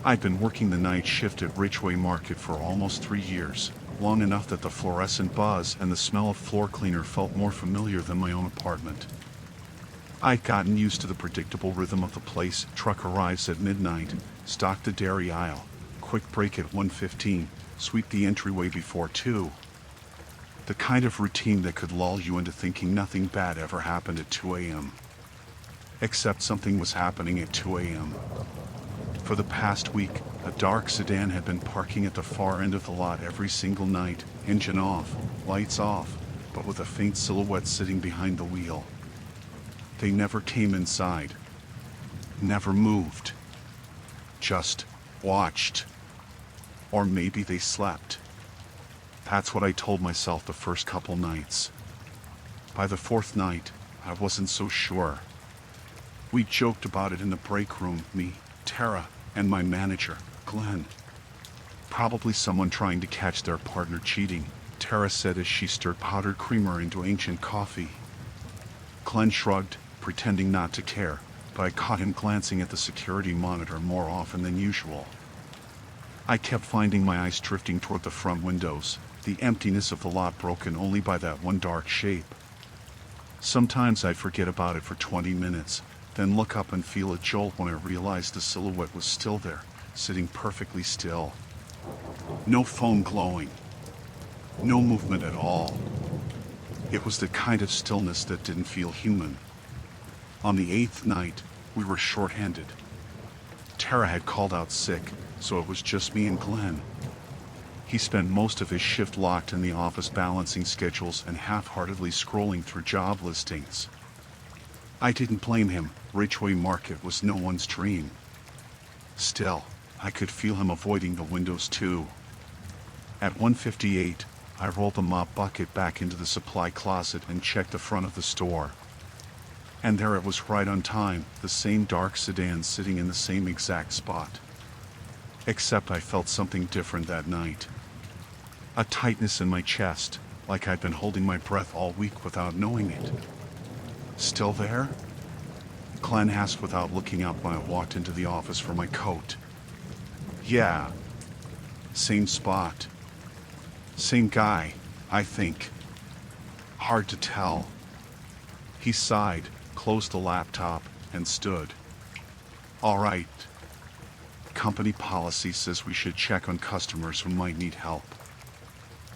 I'd been working the night shift at Ridgeway Market for almost 3 years, long enough that the fluorescent buzz and the smell of floor cleaner felt more familiar than my own apartment. I'd gotten used to the predictable rhythm of the place. Truck arrives at midnight, stock the dairy aisle, quick break at 1:15, sweep the entryway before 2. The kind of routine that could lull you into thinking nothing bad ever happened at 2 a.m. Except something was happening at 2 a.m. For the past week, a dark sedan had been parking at the far end of the lot every single night, engine off, lights off, but with a faint silhouette sitting behind the wheel. They never came inside. Never moved. Just watched. Or maybe they slept. That's what I told myself the first couple nights. By the fourth night, I wasn't so sure. We joked about it in the break room, me, Tara, and my manager, Glenn. Probably someone trying to catch their partner cheating, Tara said as she stirred powdered creamer into ancient coffee. Glenn shrugged, pretending not to care, but I caught him glancing at the security monitor more often than usual. I kept finding my eyes drifting toward the front windows, the emptiness of the lot broken only by that one dark shape. Sometimes I'd forget about it for 20 minutes, then look up and feel a jolt when I realized the silhouette was still there, sitting perfectly still. No phone glowing. No movement at all. It was the kind of stillness that didn't feel human. On the 8th night, we were short-handed. Tara had called out sick, so it was just me and Glenn. He spent most of his shift locked in the office balancing schedules and half-heartedly scrolling through job listings. I didn't blame him. Ridgeway Market was no one's dream. Still, I could feel him avoiding the windows too. At 1:58, I rolled the mop bucket back into the supply closet and checked the front of the store. And there it was, right on time, the same dark sedan sitting in the same exact spot. Except I felt something different that night. A tightness in my chest, like I'd been holding my breath all week without knowing it. Still there? Glenn asked without looking up when I walked into the office for my coat. Yeah. Same spot. Same guy, I think. Hard to tell. He sighed, closed the laptop, and stood. All right. Company policy says we should check on customers who might need help.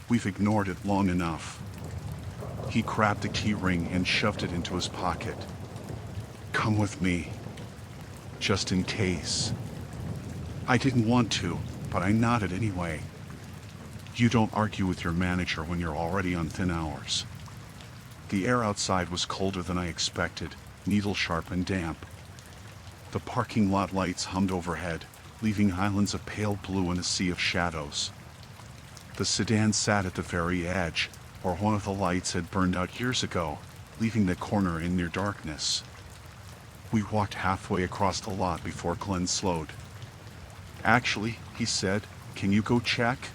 We've ignored it long enough. He grabbed the key ring and shoved it into his pocket. Come with me. Just in case. I didn't want to, but I nodded anyway. You don't argue with your manager when you're already on thin hours. The air outside was colder than I expected, needle-sharp and damp. The parking lot lights hummed overhead, leaving islands of pale blue in a sea of shadows. The sedan sat at the very edge, or one of the lights had burned out years ago, leaving the corner in near darkness. We walked halfway across the lot before Glenn slowed. Actually, he said, can you go check?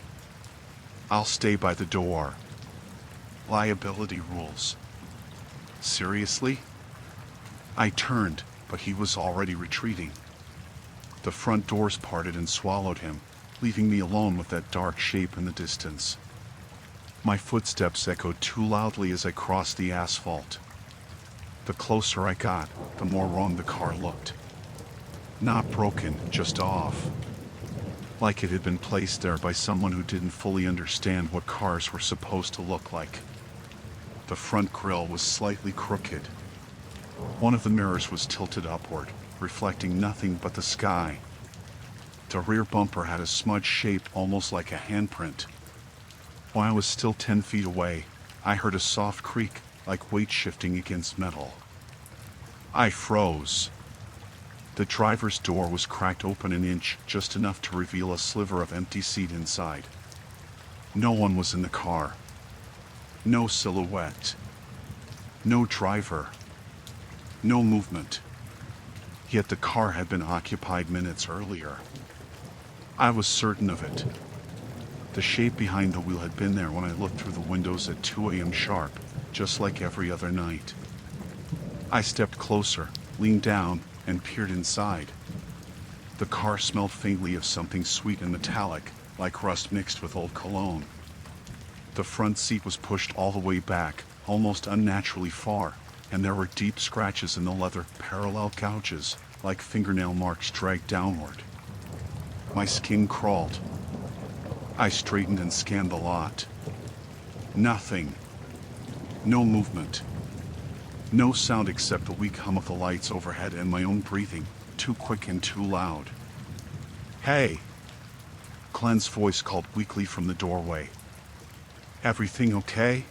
I'll stay by the door. Liability rules. Seriously? I turned, but he was already retreating. The front doors parted and swallowed him, leaving me alone with that dark shape in the distance. My footsteps echoed too loudly as I crossed the asphalt. The closer I got, the more wrong the car looked. Not broken, just off. Like it had been placed there by someone who didn't fully understand what cars were supposed to look like. The front grille was slightly crooked. One of the mirrors was tilted upward, reflecting nothing but the sky. The rear bumper had a smudged shape almost like a handprint. When I was still 10 feet away, I heard a soft creak, like weight shifting against metal. I froze. The driver's door was cracked open an inch, just enough to reveal a sliver of empty seat inside. No one was in the car. No silhouette. No driver. No movement. Yet the car had been occupied minutes earlier. I was certain of it. The shape behind the wheel had been there when I looked through the windows at 2 a.m. sharp, just like every other night. I stepped closer, leaned down, and peered inside. The car smelled faintly of something sweet and metallic, like rust mixed with old cologne. The front seat was pushed all the way back, almost unnaturally far, and there were deep scratches in the leather, parallel gouges, like fingernail marks dragged downward. My skin crawled. I straightened and scanned the lot. Nothing. No movement. No sound except the weak hum of the lights overhead and my own breathing, too quick and too loud. "Hey!" Glenn's voice called weakly from the doorway. "Everything okay?"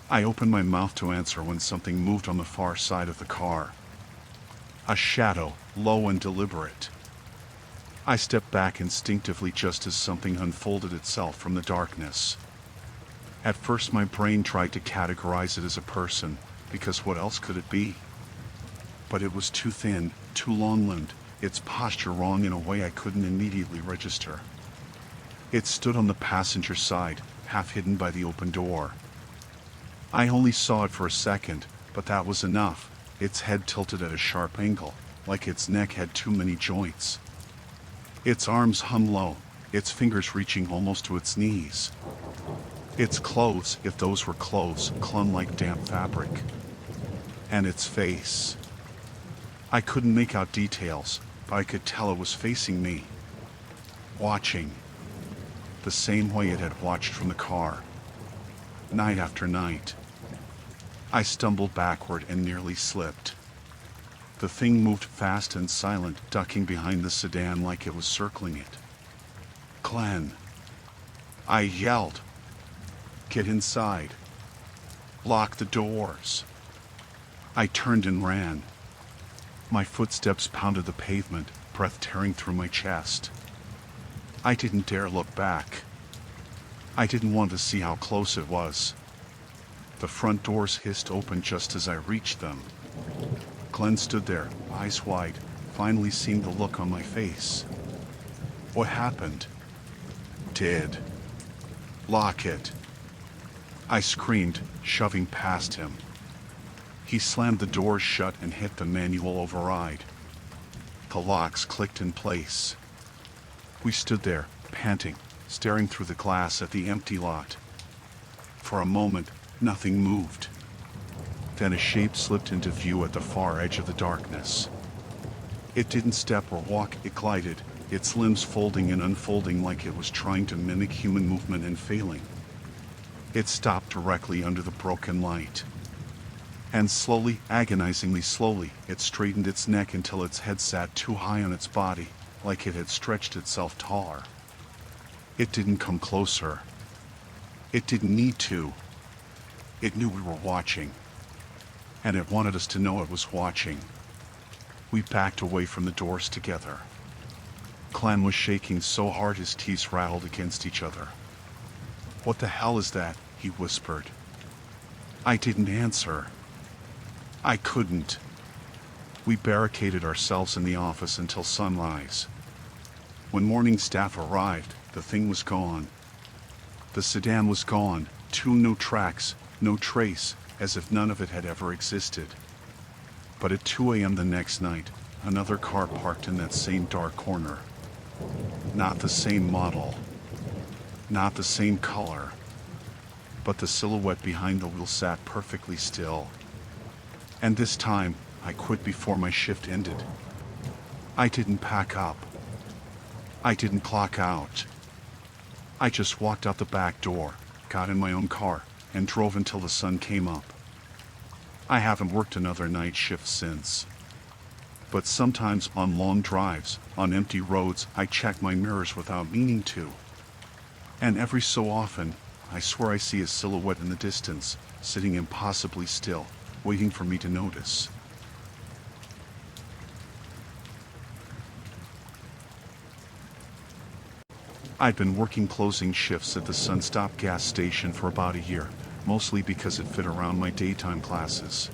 I opened my mouth to answer when something moved on the far side of the car. A shadow, low and deliberate. I stepped back instinctively just as something unfolded itself from the darkness. At first my brain tried to categorize it as a person, because what else could it be? But it was too thin, too long-limbed, its posture wrong in a way I couldn't immediately register. It stood on the passenger side, half hidden by the open door. I only saw it for a second, but that was enough. Its head tilted at a sharp angle, like its neck had too many joints. Its arms hung low, its fingers reaching almost to its knees. Its clothes, if those were clothes, clung like damp fabric. And its face. I couldn't make out details, but I could tell it was facing me. Watching. The same way it had watched from the car. Night after night. I stumbled backward and nearly slipped. The thing moved fast and silent, ducking behind the sedan like it was circling it. "Glenn!" I yelled. "Get inside. Lock the doors." I turned and ran. My footsteps pounded the pavement, breath tearing through my chest. I didn't dare look back. I didn't want to see how close it was. The front doors hissed open just as I reached them. Glenn stood there, eyes wide, finally seeing the look on my face. "What happened?" "Did. Lock it," I screamed, shoving past him. He slammed the doors shut and hit the manual override. The locks clicked in place. We stood there, panting, staring through the glass at the empty lot. For a moment, nothing moved. Then a shape slipped into view at the far edge of the darkness. It didn't step or walk, it glided, its limbs folding and unfolding like it was trying to mimic human movement and failing. It stopped directly under the broken light. And slowly, agonizingly slowly, it straightened its neck until its head sat too high on its body, like it had stretched itself taller. It didn't come closer. It didn't need to. It knew we were watching. And it wanted us to know it was watching. We backed away from the doors together. Glenn was shaking so hard his teeth rattled against each other. "What the hell is that?" he whispered. I didn't answer. I couldn't. We barricaded ourselves in the office until sunrise. When morning staff arrived, the thing was gone. The sedan was gone, too, no tracks, no trace, as if none of it had ever existed. But at 2 a.m. the next night, another car parked in that same dark corner. Not the same model. Not the same color. But the silhouette behind the wheel sat perfectly still. And this time, I quit before my shift ended. I didn't pack up. I didn't clock out. I just walked out the back door, got in my own car, and drove until the sun came up. I haven't worked another night shift since. But sometimes on long drives, on empty roads, I check my mirrors without meaning to. And every so often, I swear I see a silhouette in the distance, sitting impossibly still, waiting for me to notice. I'd been working closing shifts at the Sunstop gas station for about a year, mostly because it fit around my daytime classes.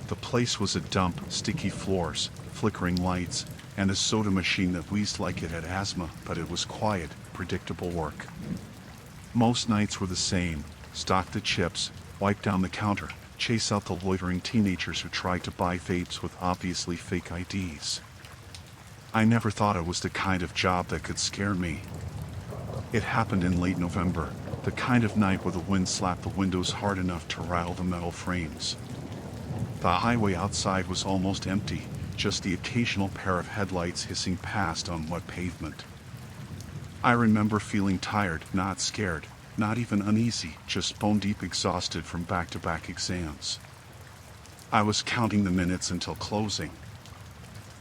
The place was a dump, sticky floors, flickering lights, and a soda machine that wheezed like it had asthma, but it was quiet, predictable work. Most nights were the same: stock the chips, wipe down the counter, chase out the loitering teenagers who tried to buy vapes with obviously fake IDs. I never thought it was the kind of job that could scare me. It happened in late November, the kind of night where the wind slapped the windows hard enough to rattle the metal frames. The highway outside was almost empty, just the occasional pair of headlights hissing past on wet pavement. I remember feeling tired, not scared, not even uneasy, just bone-deep exhausted from back-to-back exams. I was counting the minutes until closing.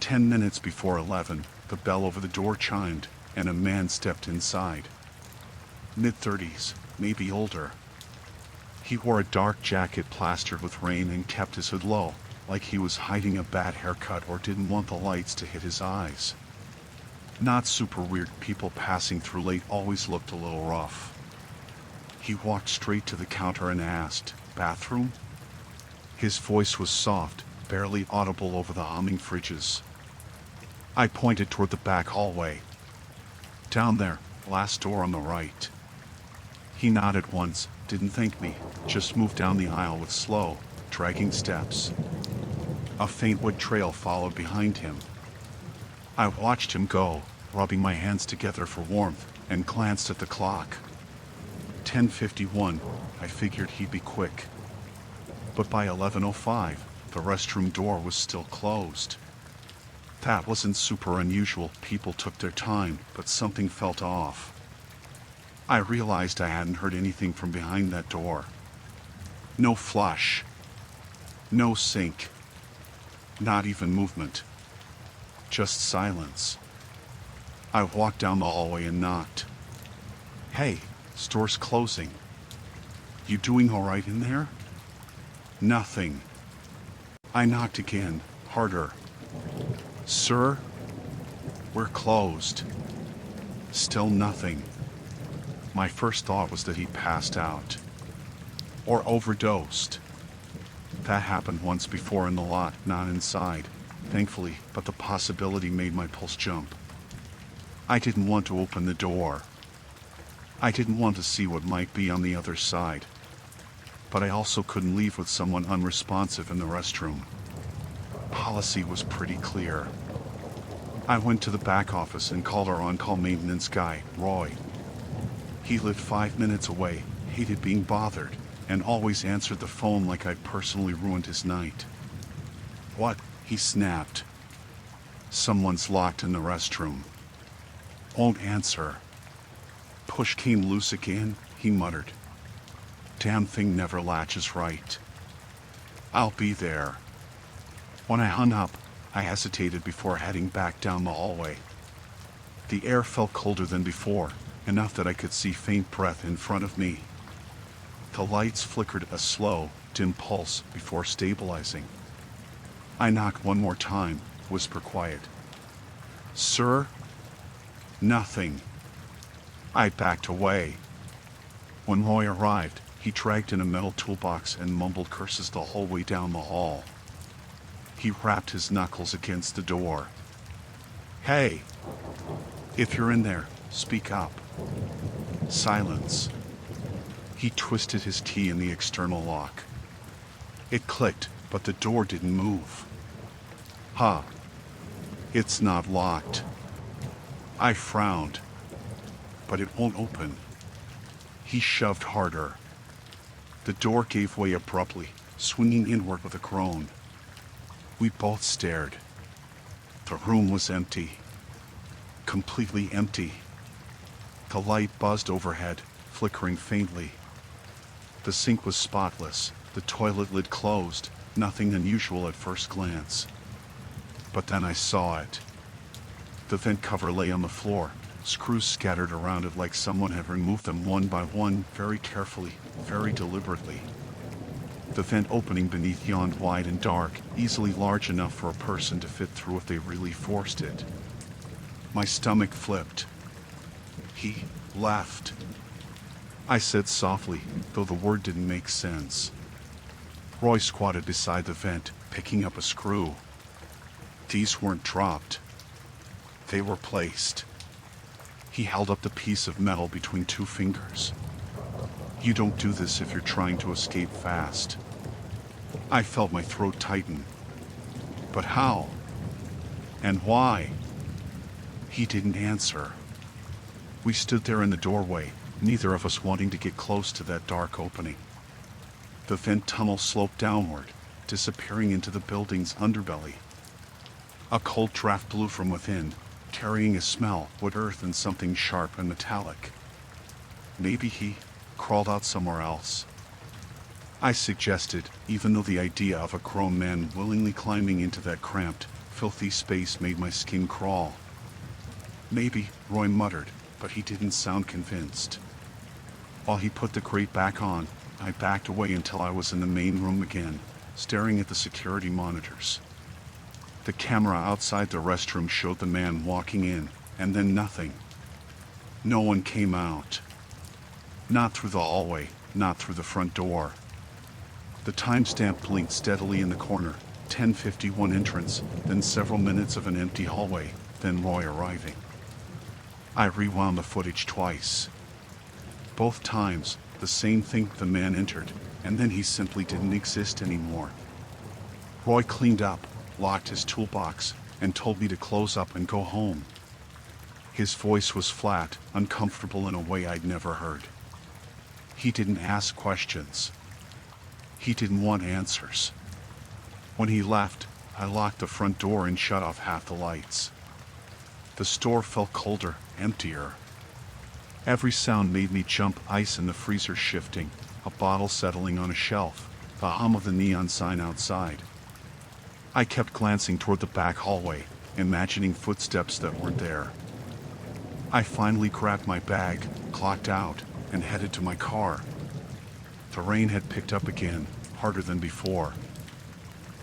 10 minutes before 11, the bell over the door chimed, and a man stepped inside. Mid-30s, maybe older. He wore a dark jacket plastered with rain and kept his hood low, like he was hiding a bad haircut or didn't want the lights to hit his eyes. Not super weird, people passing through late always looked a little rough. He walked straight to the counter and asked, "Bathroom?" His voice was soft, barely audible over the humming fridges. I pointed toward the back hallway. "Down there, last door on the right." He nodded once, didn't thank me, just moved down the aisle with slow, dragging steps. A faint wood trail followed behind him. I watched him go, rubbing my hands together for warmth, and glanced at the clock. 10:51, I figured he'd be quick. But by 11:05, the restroom door was still closed. That wasn't super unusual, people took their time, but something felt off. I realized I hadn't heard anything from behind that door. No flush. No sink. Not even movement. Just silence. I walked down the hallway and knocked. "Hey, store's closing. You doing all right in there?" Nothing. I knocked again, harder. "Sir? We're closed." Still nothing. My first thought was that he passed out. Or overdosed. That happened once before in the lot, not inside, thankfully, but the possibility made my pulse jump. I didn't want to open the door. I didn't want to see what might be on the other side. But I also couldn't leave with someone unresponsive in the restroom. Policy was pretty clear. I went to the back office and called our on-call maintenance guy, Roy. He lived 5 minutes away, hated being bothered, and always answered the phone like I'd personally ruined his night. "What?" he snapped. "Someone's locked in the restroom." "Won't answer." "Push came loose again," he muttered. "Damn thing never latches right." "I'll be there." When I hung up, I hesitated before heading back down the hallway. The air felt colder than before, enough that I could see faint breath in front of me. The lights flickered a slow, dim pulse before stabilizing. I knocked one more time, whisper quiet. "Sir?" Nothing. I backed away. When Roy arrived, he dragged in a metal toolbox and mumbled curses the whole way down the hall. He rapped his knuckles against the door. "Hey! If you're in there, speak up." Silence. He twisted his key in the external lock. It clicked, but the door didn't move. "Huh. It's not locked." I frowned. "But it won't open." He shoved harder. The door gave way abruptly, swinging inward with a groan. We both stared. The room was empty. Completely empty. The light buzzed overhead, flickering faintly. The sink was spotless, the toilet lid closed, nothing unusual at first glance. But then I saw it. The vent cover lay on the floor, screws scattered around it like someone had removed them one by one, very carefully, very deliberately. The vent opening beneath yawned wide and dark, easily large enough for a person to fit through if they really forced it. My stomach flipped. "He left," I said softly, though the word didn't make sense. Roy squatted beside the vent, picking up a screw. These weren't dropped. They were placed. He held up the piece of metal between two fingers. "You don't do this if you're trying to escape fast." I felt my throat tighten. But how? And why? He didn't answer. We stood there in the doorway, neither of us wanting to get close to that dark opening. The vent tunnel sloped downward, disappearing into the building's underbelly. A cold draft blew from within, carrying a smell, wood, earth, and something sharp and metallic. Maybe he crawled out somewhere else, I suggested, even though the idea of a grown man willingly climbing into that cramped, filthy space made my skin crawl. Maybe, Roy muttered, but he didn't sound convinced. While he put the grate back on, I backed away until I was in the main room again, staring at the security monitors. The camera outside the restroom showed the man walking in, and then nothing. No one came out. Not through the hallway, not through the front door. The timestamp blinked steadily in the corner, 10:51 entrance, then several minutes of an empty hallway, then Roy arriving. I rewound the footage twice. Both times, the same thing: the man entered, and then he simply didn't exist anymore. Roy cleaned up, locked his toolbox, and told me to close up and go home. His voice was flat, uncomfortable in a way I'd never heard. He didn't ask questions. He didn't want answers. When he left, I locked the front door and shut off half the lights. The store felt colder, emptier. Every sound made me jump: ice in the freezer shifting, a bottle settling on a shelf, the hum of the neon sign outside. I kept glancing toward the back hallway, imagining footsteps that weren't there. I finally grabbed my bag, clocked out, and headed to my car. The rain had picked up again, harder than before.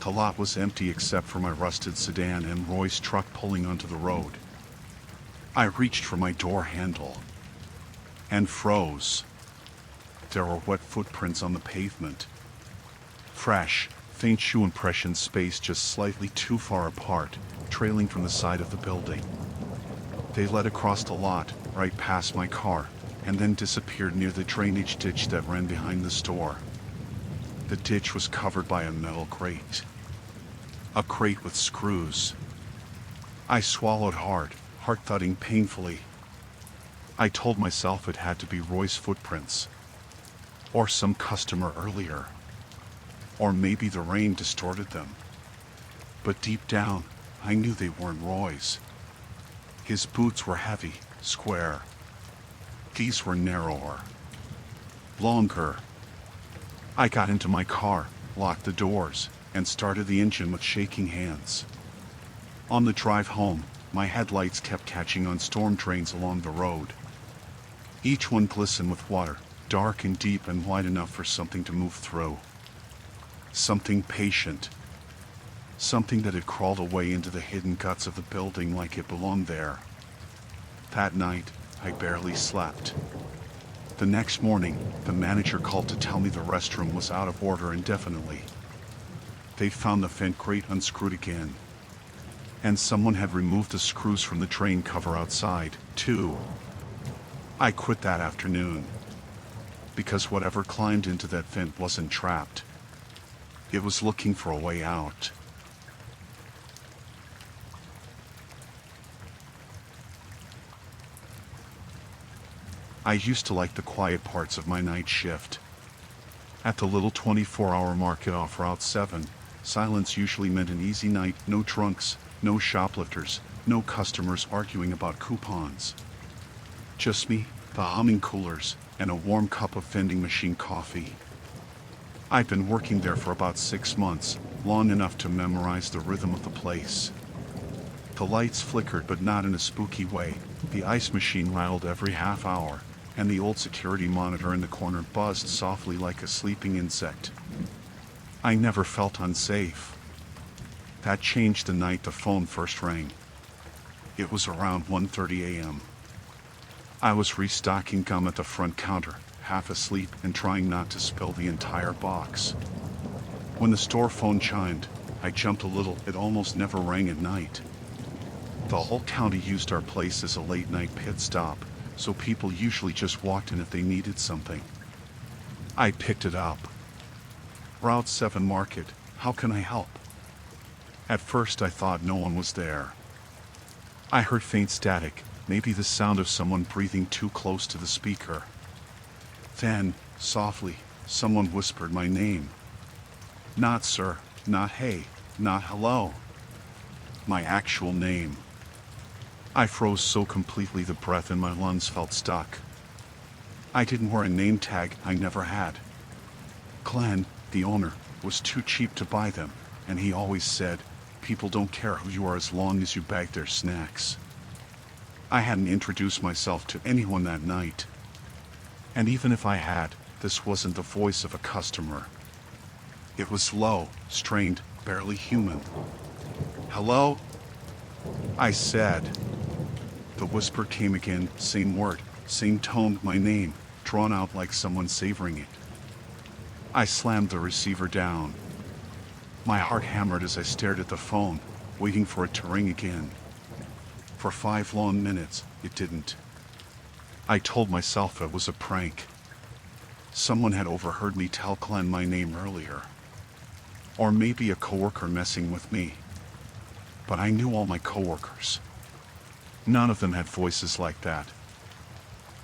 The lot was empty except for my rusted sedan and Roy's truck pulling onto the road. I reached for my door handle and froze. There were wet footprints on the pavement. Fresh, faint shoe impressions spaced just slightly too far apart, trailing from the side of the building. They led across the lot, right past my car, and then disappeared near the drainage ditch that ran behind the store. The ditch was covered by a metal crate. A crate with screws. I swallowed hard, heart thudding painfully. I told myself it had to be Roy's footprints. Or some customer earlier. Or maybe the rain distorted them. But deep down, I knew they weren't Roy's. His boots were heavy, square. These were narrower. Longer. I got into my car, locked the doors, and started the engine with shaking hands. On the drive home, my headlights kept catching on storm drains along the road. Each one glistened with water, dark and deep and wide enough for something to move through. Something patient. Something that had crawled away into the hidden guts of the building like it belonged there. That night, I barely slept. The next morning, the manager called to tell me the restroom was out of order indefinitely. They'd found the vent grate unscrewed again. And someone had removed the screws from the drain cover outside, too. I quit that afternoon. Because whatever climbed into that vent wasn't trapped. It was looking for a way out. I used to like the quiet parts of my night shift. At the little 24-hour market off Route 7, silence usually meant an easy night: no drunks, no shoplifters, no customers arguing about coupons. Just me, the humming coolers, and a warm cup of vending machine coffee. I'd been working there for about 6 months, long enough to memorize the rhythm of the place. The lights flickered, but not in a spooky way. The ice machine rattled every half hour, and the old security monitor in the corner buzzed softly like a sleeping insect. I never felt unsafe. That changed the night the phone first rang. It was around 1:30 a.m. I was restocking gum at the front counter, half asleep and trying not to spill the entire box. When the store phone chimed, I jumped a little. It almost never rang at night. The whole county used our place as a late-night pit stop, so people usually just walked in if they needed something. I picked it up. Route 7 Market, how can I help? At first I thought no one was there. I heard faint static, maybe the sound of someone breathing too close to the speaker. Then, softly, someone whispered my name. Not sir, not hey, not hello. My actual name. I froze so completely the breath in my lungs felt stuck. I didn't wear a name tag, I never had. Glenn, the owner, was too cheap to buy them, and he always said, people don't care who you are as long as you bag their snacks. I hadn't introduced myself to anyone that night. And even if I had, this wasn't the voice of a customer. It was low, strained, barely human. Hello? I said. The whisper came again, same word, same tone, my name, drawn out like someone savoring it. I slammed the receiver down. My heart hammered as I stared at the phone, waiting for it to ring again. For 5 long minutes, it didn't. I told myself it was a prank. Someone had overheard me tell Glenn my name earlier. Or maybe a coworker messing with me. But I knew all my coworkers. None of them had voices like that.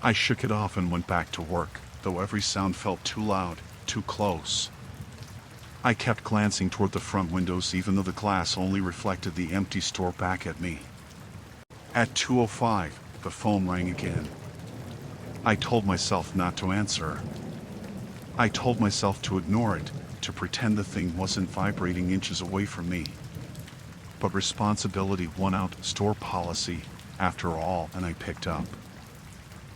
I shook it off and went back to work, though every sound felt too loud, too close. I kept glancing toward the front windows even though the glass only reflected the empty store back at me. At 2:05, the phone rang again. I told myself not to answer. I told myself to ignore it, to pretend the thing wasn't vibrating inches away from me. But responsibility won out, store policy, after all, and I picked up.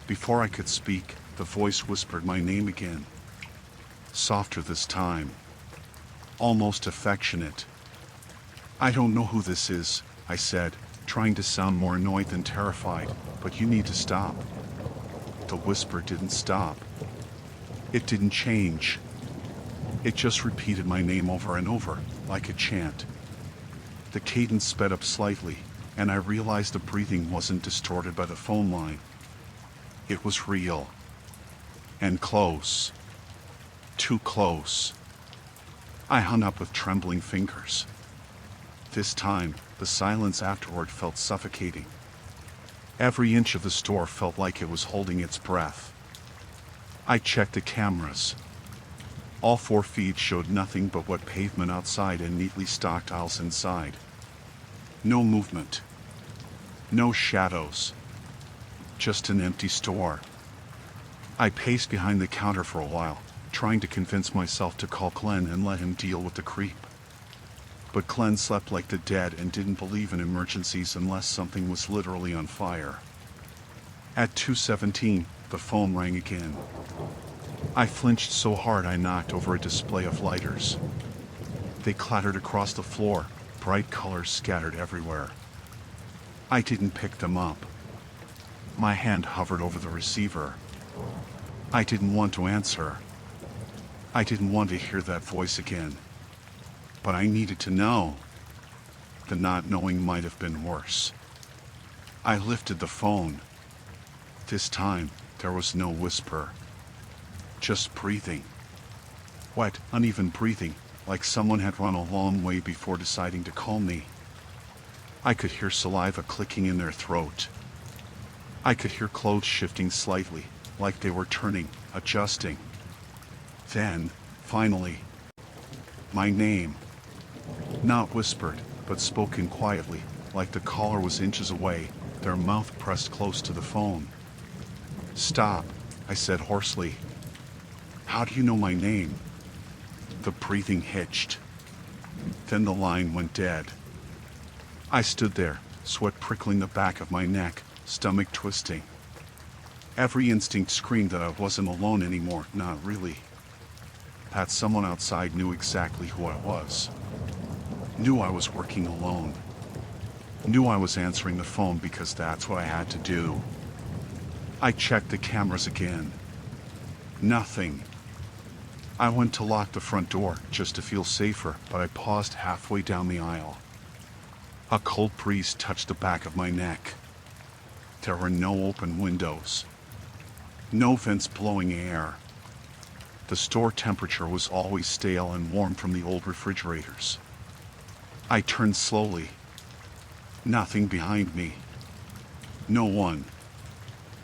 Before I could speak, the voice whispered my name again. Softer this time. Almost affectionate. I don't know who this is, I said, trying to sound more annoyed than terrified, but you need to stop. The whisper didn't stop. It didn't change. It just repeated my name over and over, like a chant. The cadence sped up slightly, and I realized the breathing wasn't distorted by the phone line. It was real. And close. Too close. I hung up with trembling fingers. This time, the silence afterward felt suffocating. Every inch of the store felt like it was holding its breath. I checked the cameras. All 4 feeds showed nothing but wet pavement outside and neatly stocked aisles inside. No movement. No shadows. Just an empty store. I paced behind the counter for a while, trying to convince myself to call Glenn and let him deal with the creep. But Glenn slept like the dead and didn't believe in emergencies unless something was literally on fire. At 2:17, the phone rang again. I flinched so hard I knocked over a display of lighters. They clattered across the floor, bright colors scattered everywhere. I didn't pick them up. My hand hovered over the receiver. I didn't want to answer. I didn't want to hear that voice again. But I needed to know. The not knowing might have been worse. I lifted the phone. This time, there was no whisper. Just breathing. Wet, uneven breathing, like someone had run a long way before deciding to call me. I could hear saliva clicking in their throat. I could hear clothes shifting slightly, like they were turning, adjusting. Then, finally, my name. Not whispered, but spoken quietly, like the caller was inches away, their mouth pressed close to the phone. Stop, I said hoarsely. How do you know my name? The breathing hitched. Then the line went dead. I stood there, sweat prickling the back of my neck, stomach twisting. Every instinct screamed that I wasn't alone anymore, not really. That someone outside knew exactly who I was. Knew I was working alone. Knew I was answering the phone because that's what I had to do. I checked the cameras again. Nothing. I went to lock the front door just to feel safer, but I paused halfway down the aisle. A cold breeze touched the back of my neck. There were no open windows. No vents blowing air. The store temperature was always stale and warm from the old refrigerators. I turned slowly. Nothing behind me. No one.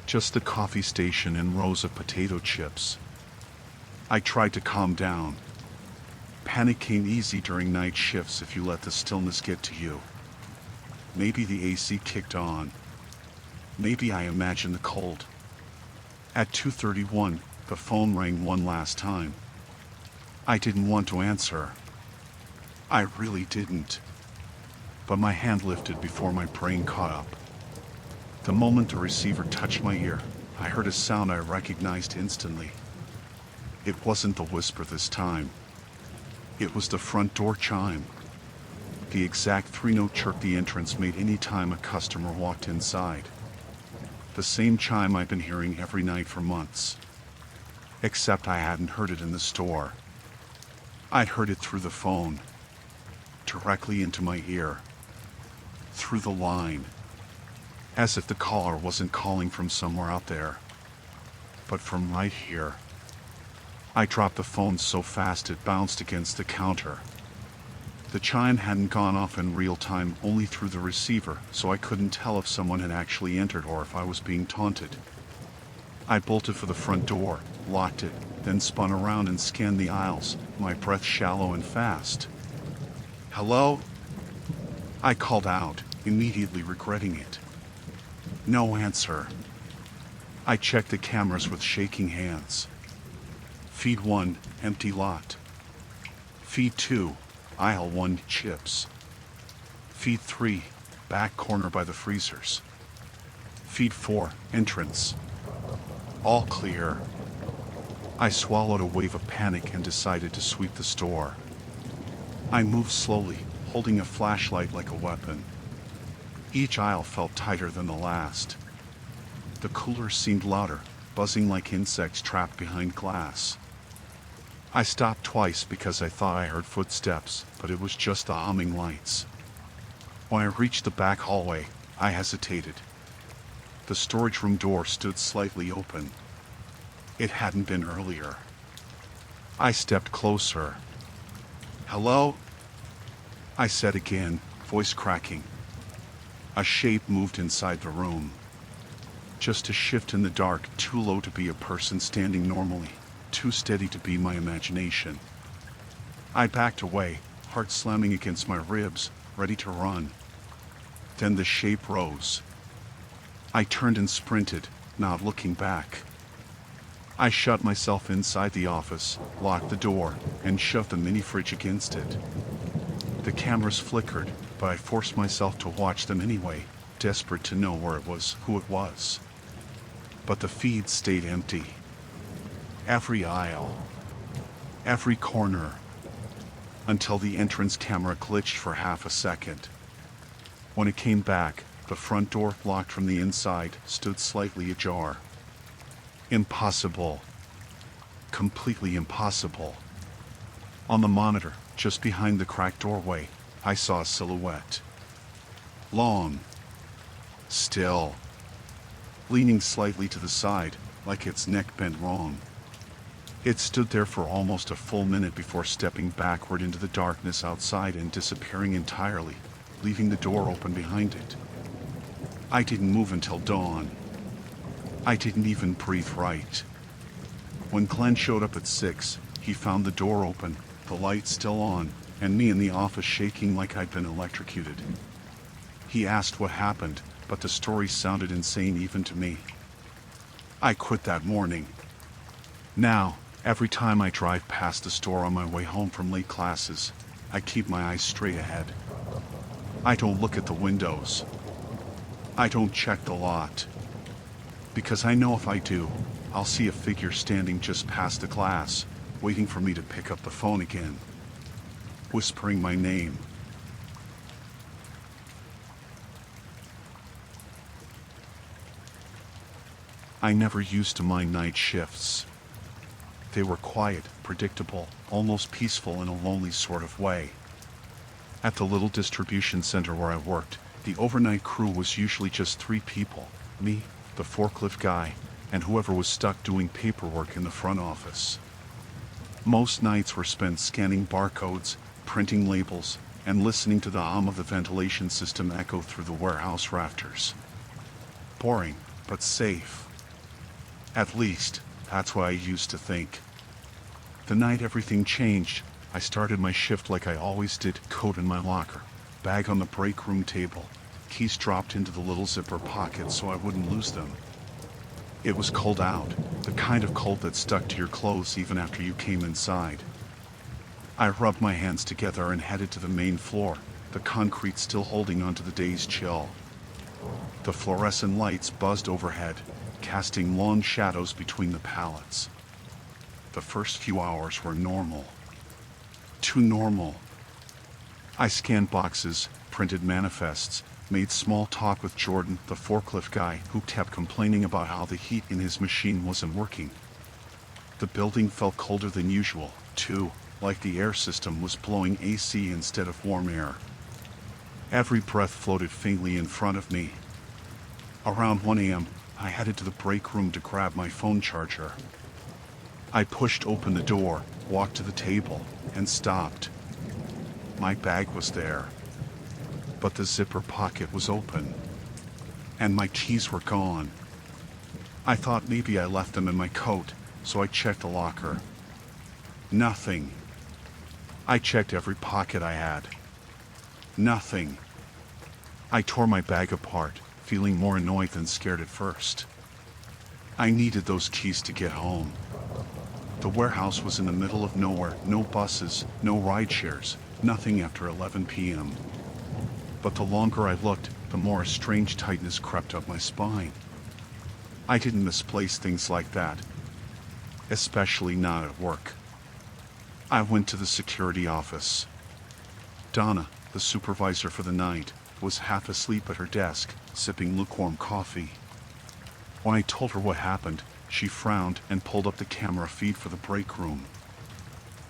Just the coffee station and rows of potato chips. I tried to calm down. Panic came easy during night shifts if you let the stillness get to you. Maybe the AC kicked on. Maybe I imagined the cold. At 2:31, the phone rang one last time. I didn't want to answer. I really didn't. But my hand lifted before my brain caught up. The moment the receiver touched my ear, I heard a sound I recognized instantly. It wasn't the whisper this time. It was the front door chime. The exact three-note chirp the entrance made any time a customer walked inside. The same chime I've been hearing every night for months. Except I hadn't heard it in the store. I'd heard it through the phone. Directly into my ear. Through the line. As if the caller wasn't calling from somewhere out there, but from right here. I dropped the phone so fast it bounced against the counter. The chime hadn't gone off in real time, only through the receiver, so I couldn't tell if someone had actually entered or if I was being taunted. I bolted for the front door, locked it, then spun around and scanned the aisles, my breath shallow and fast. "Hello?" I called out, immediately regretting it. No answer. I checked the cameras with shaking hands. Feed 1, empty lot. Feed 2, aisle 1, chips. Feed 3, back corner by the freezers. Feed 4, entrance. All clear. I swallowed a wave of panic and decided to sweep the store. I moved slowly, holding a flashlight like a weapon. Each aisle felt tighter than the last. The coolers seemed louder, buzzing like insects trapped behind glass. I stopped twice because I thought I heard footsteps, but it was just the humming lights. When I reached the back hallway, I hesitated. The storage room door stood slightly open. It hadn't been earlier. I stepped closer. "Hello?" I said again, voice cracking. A shape moved inside the room. Just a shift in the dark, too low to be a person standing normally, too steady to be my imagination. I backed away, heart slamming against my ribs, ready to run. Then the shape rose. I turned and sprinted, not looking back. I shut myself inside the office, locked the door, and shoved the mini fridge against it. The cameras flickered, but I forced myself to watch them anyway, desperate to know where it was, who it was. But the feed stayed empty. Every aisle. Every corner. Until the entrance camera glitched for half a second. When it came back, the front door, locked from the inside, stood slightly ajar. Impossible. Completely impossible. On the monitor, just behind the cracked doorway, I saw a silhouette. Long. Still. Leaning slightly to the side, like its neck bent wrong. It stood there for almost a full minute before stepping backward into the darkness outside and disappearing entirely, leaving the door open behind it. I didn't move until dawn. I didn't even breathe right. When Glenn showed up at 6, he found the door open, the light still on, and me in the office shaking like I'd been electrocuted. He asked what happened, but the story sounded insane even to me. I quit that morning. Now, every time I drive past the store on my way home from late classes, I keep my eyes straight ahead. I don't look at the windows. I don't check the lot. Because I know if I do, I'll see a figure standing just past the glass, waiting for me to pick up the phone again, whispering my name. I never used to mind night shifts. They were quiet, predictable, almost peaceful in a lonely sort of way. At the little distribution center where I worked, the overnight crew was usually just 3 people, me, the forklift guy, and whoever was stuck doing paperwork in the front office. Most nights were spent scanning barcodes, printing labels, and listening to the hum of the ventilation system echo through the warehouse rafters. Boring, but safe. At least, that's what I used to think. The night everything changed, I started my shift like I always did, coat in my locker, bag on the break room table, keys dropped into the little zipper pocket so I wouldn't lose them. It was cold out, the kind of cold that stuck to your clothes even after you came inside. I rubbed my hands together and headed to the main floor, the concrete still holding onto the day's chill. The fluorescent lights buzzed overhead, casting long shadows between the pallets. The first few hours were normal. Too normal. I scanned boxes, printed manifests, made small talk with Jordan, the forklift guy who kept complaining about how the heat in his machine wasn't working. The building felt colder than usual, too, like the air system was blowing AC instead of warm air. Every breath floated faintly in front of me. Around 1 a.m., I headed to the break room to grab my phone charger. I pushed open the door, walked to the table, and stopped. My bag was there, but the zipper pocket was open, and my keys were gone. I thought maybe I left them in my coat, so I checked the locker. Nothing. I checked every pocket I had. Nothing. I tore my bag apart, feeling more annoyed than scared at first. I needed those keys to get home. The warehouse was in the middle of nowhere, no buses, no ride shares, nothing after 11 p.m. But the longer I looked, the more a strange tightness crept up my spine. I didn't misplace things like that, especially not at work. I went to the security office. Donna, the supervisor for the night, was half asleep at her desk, sipping lukewarm coffee. When I told her what happened, she frowned and pulled up the camera feed for the break room.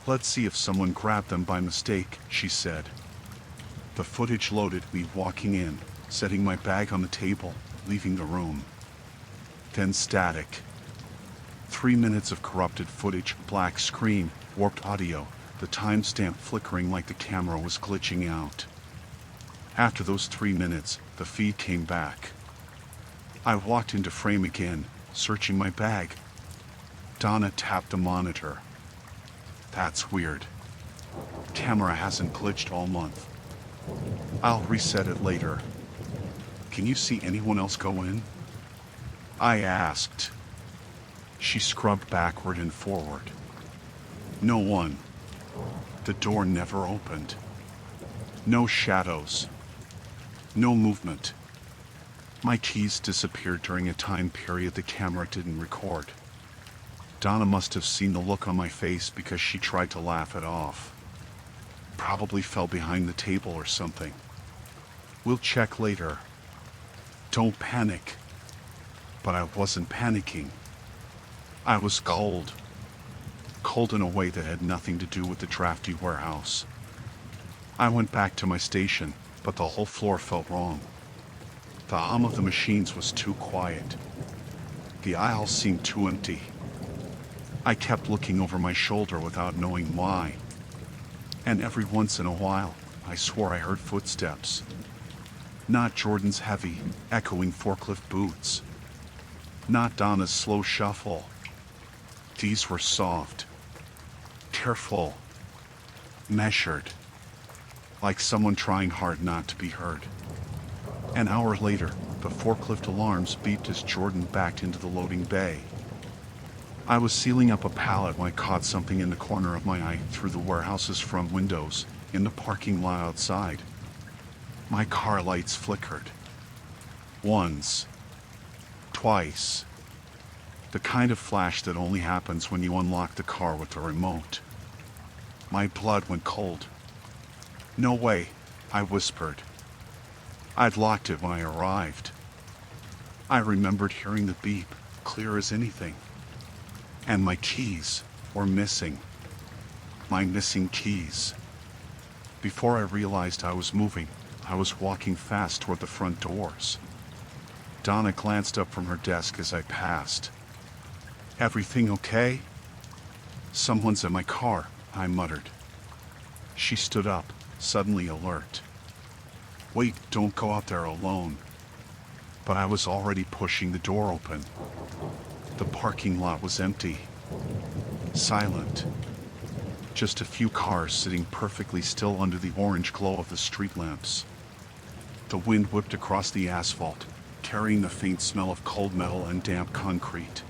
"Let's see if someone grabbed them by mistake," she said. The footage loaded, me walking in, setting my bag on the table, leaving the room. Then static. 3 minutes of corrupted footage, black screen, warped audio, the timestamp flickering like the camera was glitching out. After those 3 minutes, the feed came back. I walked into frame again, searching my bag. Donna tapped the monitor. "That's weird. Camera hasn't glitched all month. I'll reset it later. Can you see anyone else go in?" I asked. She scrubbed backward and forward. No one. The door never opened. No shadows. No movement. My keys disappeared during a time period the camera didn't record. Donna must have seen the look on my face because she tried to laugh it off. Probably fell behind the table or something. "We'll check later. Don't panic." But I wasn't panicking. I was cold. Cold in a way that had nothing to do with the drafty warehouse. I went back to my station, but the whole floor felt wrong. The hum of the machines was too quiet. The aisles seemed too empty. I kept looking over my shoulder without knowing why. And every once in a while, I swore I heard footsteps. Not Jordan's heavy, echoing forklift boots. Not Donna's slow shuffle. These were soft, careful, measured, like someone trying hard not to be heard. An hour later, the forklift alarms beeped as Jordan backed into the loading bay. I was sealing up a pallet when I caught something in the corner of my eye through the warehouse's front windows, in the parking lot outside. My car lights flickered. Once. Twice. The kind of flash that only happens when you unlock the car with the remote. My blood went cold. "No way," I whispered. I'd locked it when I arrived. I remembered hearing the beep, clear as anything. And my keys were missing. My missing keys. Before I realized I was moving, I was walking fast toward the front doors. Donna glanced up from her desk as I passed. "Everything okay?" "Someone's in my car," I muttered. She stood up, suddenly alert. "Wait, don't go out there alone." but I was already pushing the door open. The parking lot was empty. Silent. Just a few cars sitting perfectly still under the orange glow of the street lamps. The wind whipped across the asphalt, carrying the faint smell of cold metal and damp concrete.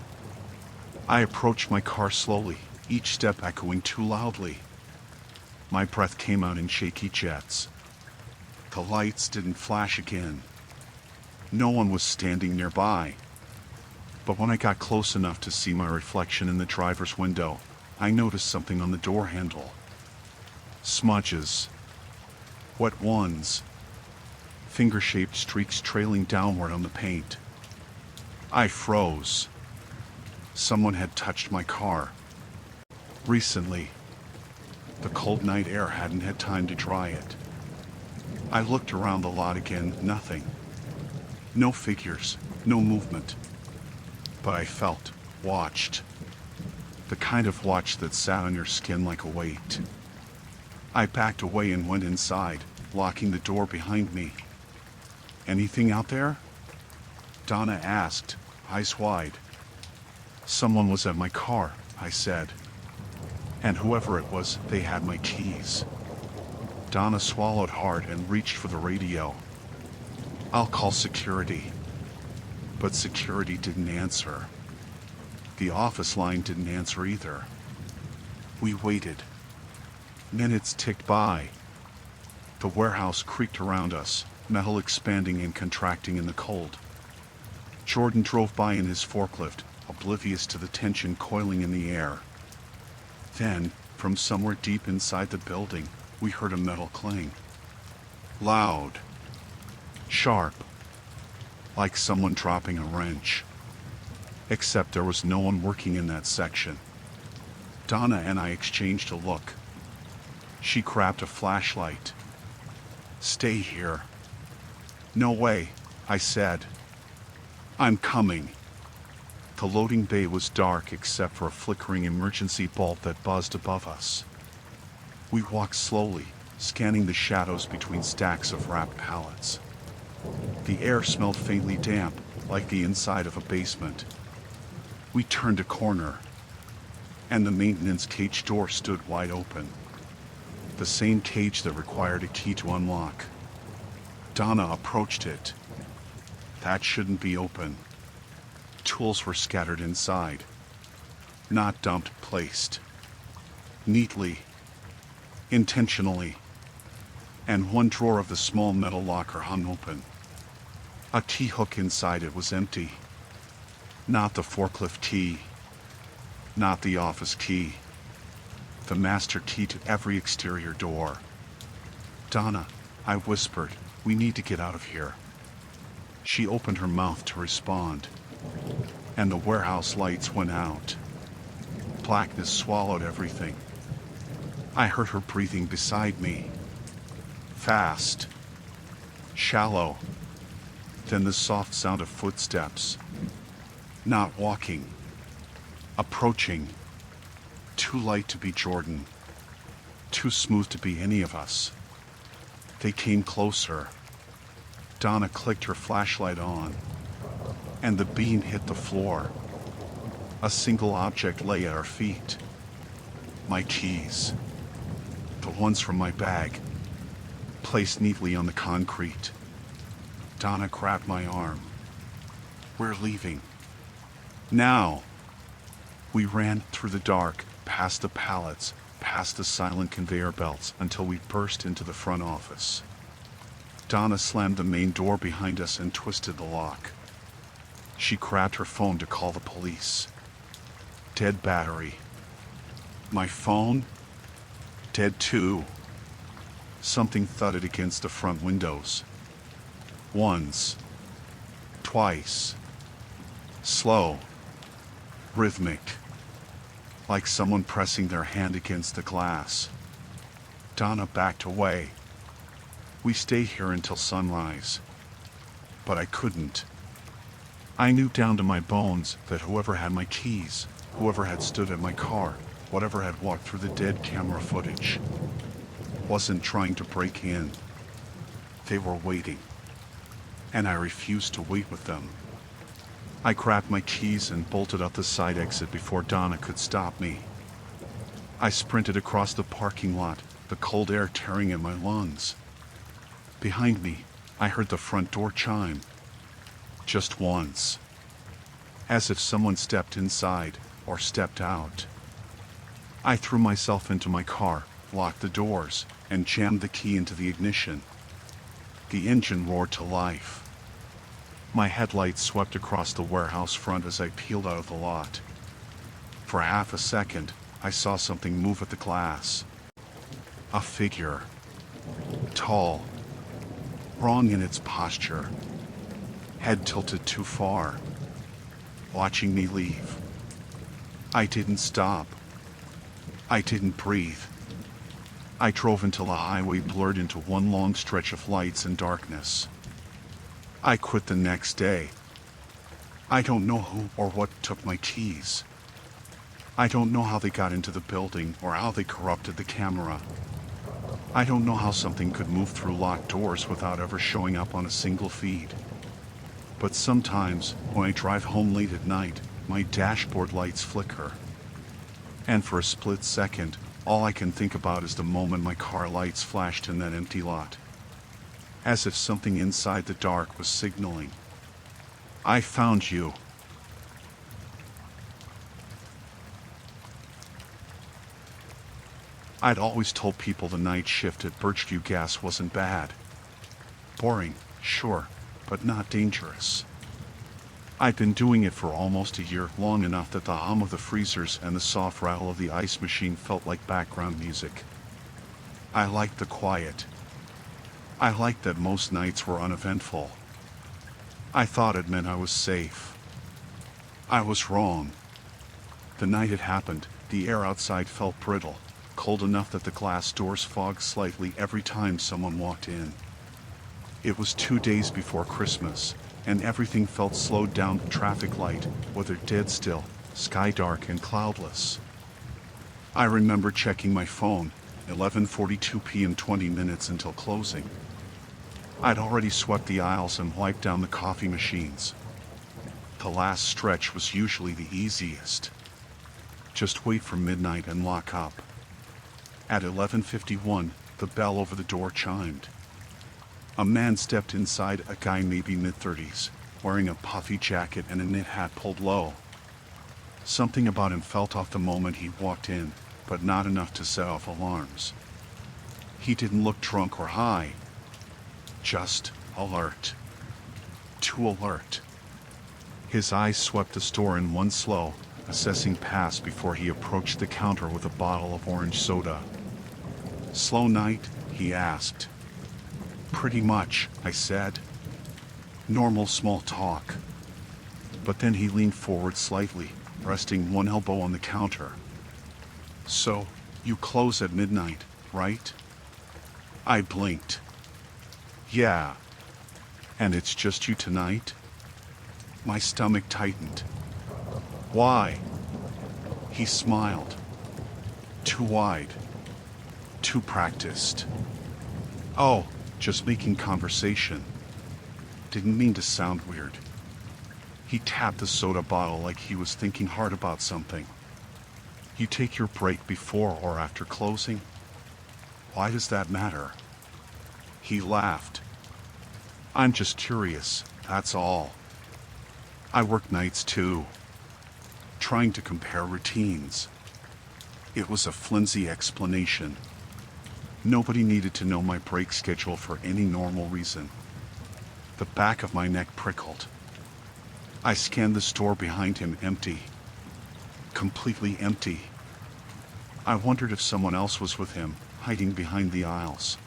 I approached my car slowly, each step echoing too loudly. My breath came out in shaky jets. The lights didn't flash again. No one was standing nearby. But when I got close enough to see my reflection in the driver's window, I noticed something on the door handle. Smudges. Wet ones. Finger-shaped streaks trailing downward on the paint. I froze. Someone had touched my car. Recently. The cold night air hadn't had time to dry it. I looked around the lot again, nothing. No figures, no movement. But I felt watched. The kind of watch that sat on your skin like a weight. I backed away and went inside, locking the door behind me. "Anything out there?" Donna asked, eyes wide. "Someone was at my car," I said. "And whoever it was, they had my keys." Donna swallowed hard and reached for the radio. "I'll call security." But security didn't answer. The office line didn't answer either. We waited. Minutes ticked by. The warehouse creaked around us, metal expanding and contracting in the cold. Jordan drove by in his forklift, oblivious to the tension coiling in the air. Then, from somewhere deep inside the building, we heard a metal clang. Loud. Sharp. Like someone dropping a wrench. Except there was no one working in that section. Donna and I exchanged a look. She grabbed a flashlight. "Stay here." "No way," I said. "I'm coming." The loading bay was dark except for a flickering emergency bulb that buzzed above us. We walked slowly, scanning the shadows between stacks of wrapped pallets. The air smelled faintly damp, like the inside of a basement. We turned a corner, and the maintenance cage door stood wide open. The same cage that required a key to unlock. Donna approached it. That shouldn't be open. Tools were scattered inside. Not dumped, placed. Neatly. Intentionally. And one drawer of the small metal locker hung open. A key hook inside it was empty. Not the forklift key. Not the office key. The master key to every exterior door. "Donna," I whispered, "we need to get out of here." She opened her mouth to respond. And the warehouse lights went out. Blackness swallowed everything. I heard her breathing beside me. Fast. Shallow. Then the soft sound of footsteps. Not walking. Approaching. Too light to be Jordan. Too smooth to be any of us. They came closer. Donna clicked her flashlight on. And the beam hit the floor. A single object lay at our feet. My keys. The ones from my bag. Placed neatly on the concrete. Donna grabbed my arm. "We're leaving. Now." We ran through the dark, past the pallets, past the silent conveyor belts, until we burst into the front office. Donna slammed the main door behind us and twisted the lock. She grabbed her phone to call the police. Dead battery. My phone? Dead too. Something thudded against the front windows. Once. Twice. Slow. Rhythmic. Like someone pressing their hand against the glass. Donna backed away. "We stay here until sunrise." But I couldn't. I knew down to my bones that whoever had my keys, whoever had stood at my car, whatever had walked through the dead camera footage, wasn't trying to break in. They were waiting. and I refused to wait with them. I grabbed my keys and bolted out the side exit before Donna could stop me. I sprinted across the parking lot, the cold air tearing at my lungs. Behind me, I heard the front door chime. Just once. As if someone stepped inside or stepped out. I threw myself into my car, locked the doors, and jammed the key into the ignition. The engine roared to life. My headlights swept across the warehouse front as I peeled out of the lot. For half a second, I saw something move at the glass. A figure. Tall. Wrong in its posture. Head tilted too far. Watching me leave. I didn't stop. I didn't breathe. I drove until the highway blurred into one long stretch of lights and darkness. I quit the next day. I don't know who or what took my keys. I don't know how they got into the building or how they corrupted the camera. I don't know how something could move through locked doors without ever showing up on a single feed. But sometimes, when I drive home late at night, my dashboard lights flicker. And for a split second, all I can think about is the moment my car lights flashed in that empty lot. As if something inside the dark was signaling. I found you. I'd always told people the night shift at Birchview Gas wasn't bad. Boring, sure, but not dangerous. I'd been doing it for almost a year, long enough that the hum of the freezers and the soft rattle of the ice machine felt like background music. I liked the quiet. I liked that most nights were uneventful. I thought it meant I was safe. I was wrong. The night it happened, the air outside felt brittle, cold enough that the glass doors fogged slightly every time someone walked in. It was 2 days before Christmas, and everything felt slowed down. Traffic light, weather dead still, sky dark and cloudless. I remember checking my phone, 11:42 p.m. 20 minutes until closing. I'd already swept the aisles and wiped down the coffee machines. The last stretch was usually the easiest. Just wait for midnight and lock up. At 11:51, the bell over the door chimed. A man stepped inside, a guy maybe mid-30s, wearing a puffy jacket and a knit hat pulled low. Something about him felt off the moment he walked in, but not enough to set off alarms. He didn't look drunk or high. Just alert. Too alert. His eyes swept the store in one slow, assessing pass before he approached the counter with a bottle of orange soda. "Slow night?" he asked. "Pretty much," I said. Normal small talk. But then he leaned forward slightly, resting one elbow on the counter. "So, you close at midnight, right?" I blinked. "Yeah. And it's just you tonight?" My stomach tightened. "Why?" He smiled. Too wide. Too practiced. "Oh, just making conversation." Didn't mean to sound weird. He tapped the soda bottle like he was thinking hard about something. "You take your break before or after closing?" "Why does that matter?" He laughed. "I'm just curious, that's all. I work nights too." Trying to compare routines. It was a flimsy explanation. Nobody needed to know my break schedule for any normal reason. The back of my neck prickled. I scanned the store behind him, empty. Completely empty. I wondered if someone else was with him, hiding behind the aisles.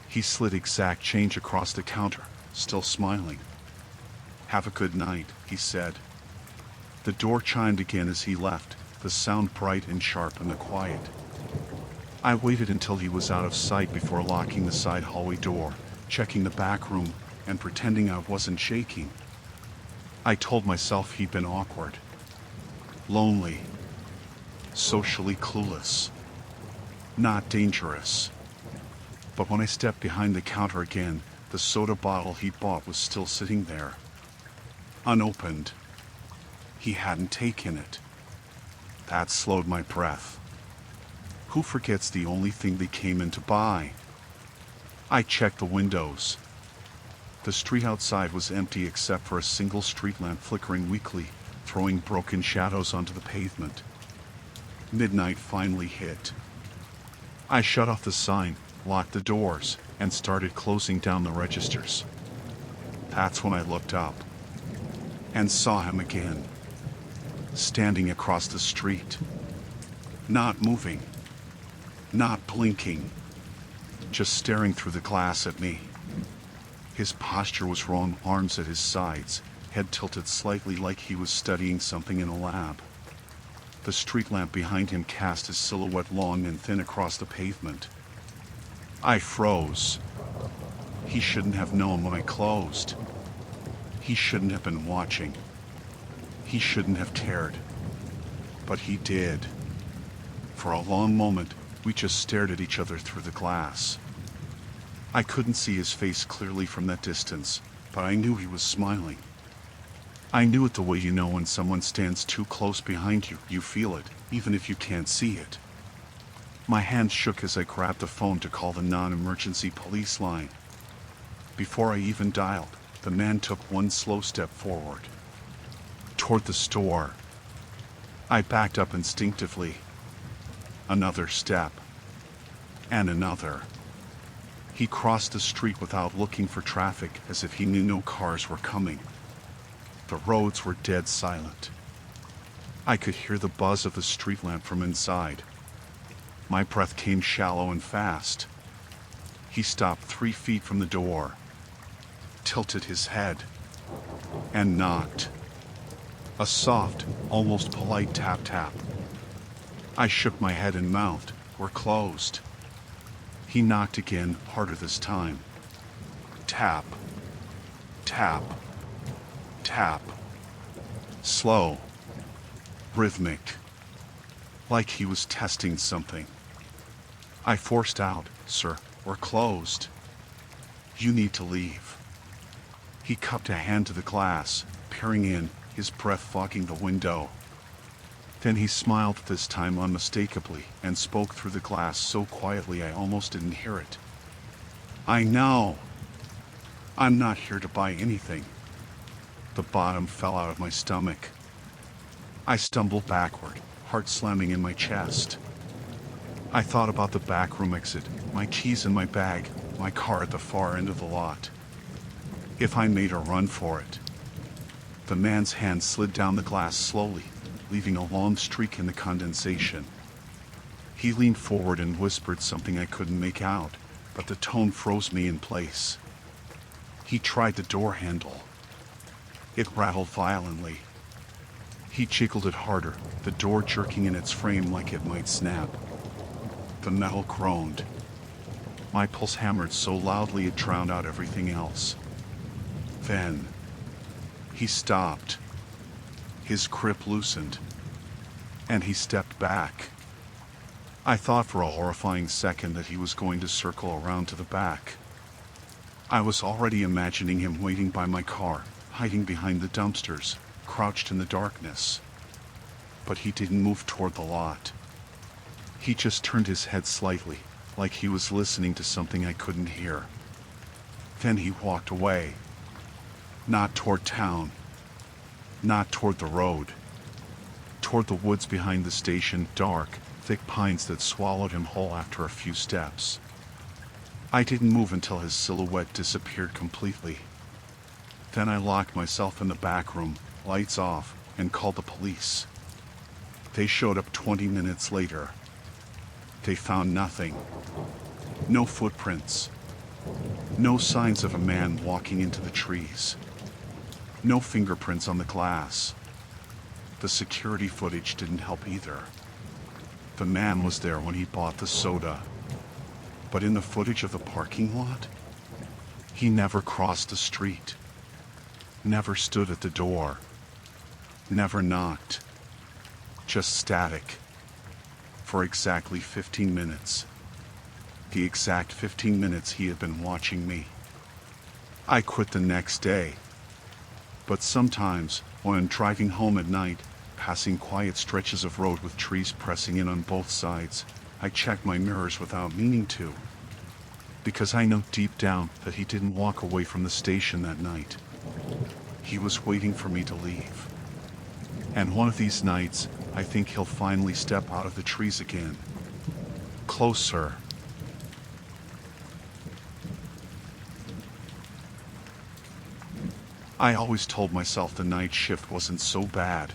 He slid exact change across the counter, still smiling. "Have a good night," he said. The door chimed again as he left, the sound bright and sharp in the quiet. I waited until he was out of sight before locking the side hallway door, checking the back room, and pretending I wasn't shaking. I told myself he'd been awkward. Lonely. Socially clueless. Not dangerous. But when I stepped behind the counter again, The soda bottle he'd bought was still sitting there, unopened. He hadn't taken it. That slowed my breath. Who forgets the only thing they came in to buy? I checked the windows. The street outside was empty except for a single street lamp flickering weakly, throwing broken shadows onto the pavement. Midnight finally hit. I shut off the sign, locked the doors, and started closing down the registers. That's when I looked up and saw him again, standing across the street, not moving, not blinking, just staring through the glass at me. His posture was wrong, arms at his sides, head tilted slightly like he was studying something in a lab. The street lamp behind him cast his silhouette long and thin across the pavement. I froze. He shouldn't have known when I closed. He shouldn't have been watching. He shouldn't have cared. But he did. For a long moment, we just stared at each other through the glass. I couldn't see his face clearly from that distance, but I knew he was smiling. I knew it the way you know when someone stands too close behind you. You feel it, even if you can't see it. My hand shook as I grabbed the phone to call the non-emergency police line. Before I even dialed, the man took one slow step forward, toward the store. I backed up instinctively. Another step. And another. He crossed the street without looking for traffic, as if he knew no cars were coming. The roads were dead silent. I could hear the buzz of the street lamp from inside. My breath came shallow and fast. He stopped 3 feet from the door, tilted his head, and knocked. A soft, almost polite tap-tap. I shook my head and mouthed, "We're closed." He knocked again, harder this time. Tap. Tap. Tap. Slow. Rhythmic. Like he was testing something. I forced out, "Sir, we're closed. You need to leave." He cupped a hand to the glass, peering in, his breath fogging the window. Then he smiled this time unmistakably and spoke through the glass so quietly I almost didn't hear it. "I know. I'm not here to buy anything." The bottom fell out of my stomach. I stumbled backward, heart slamming in my chest. I thought about the back room exit, my keys in my bag, my car at the far end of the lot. If I made a run for it. The man's hand slid down the glass slowly, leaving a long streak in the condensation. He leaned forward and whispered something I couldn't make out, but the tone froze me in place. He tried the door handle. It rattled violently. He jiggled it harder, the door jerking in its frame like it might snap. The metal groaned. My pulse hammered so loudly it drowned out everything else. Then, he stopped. His grip loosened, and he stepped back. I thought for a horrifying second that he was going to circle around to the back. I was already imagining him waiting by my car, hiding behind the dumpsters, crouched in the darkness. But he didn't move toward the lot. He just turned his head slightly, like he was listening to something I couldn't hear. Then he walked away. Not toward town. Not toward the road. Toward the woods behind the station, dark, thick pines that swallowed him whole after a few steps. I didn't move until his silhouette disappeared completely. Then I locked myself in the back room, lights off, and called the police. They showed up 20 minutes later. They found nothing. No footprints. No signs of a man walking into the trees. No fingerprints on the glass. The security footage didn't help either. The man was there when he bought the soda. But in the footage of the parking lot, he never crossed the street. Never stood at the door. Never knocked. Just static. For exactly 15 minutes. The exact 15 minutes he had been watching me. I quit the next day. But sometimes, when I'm driving home at night, passing quiet stretches of road with trees pressing in on both sides, I check my mirrors without meaning to. Because I know deep down that he didn't walk away from the station that night. He was waiting for me to leave. And one of these nights, I think he'll finally step out of the trees again. Closer. I always told myself the night shift wasn't so bad.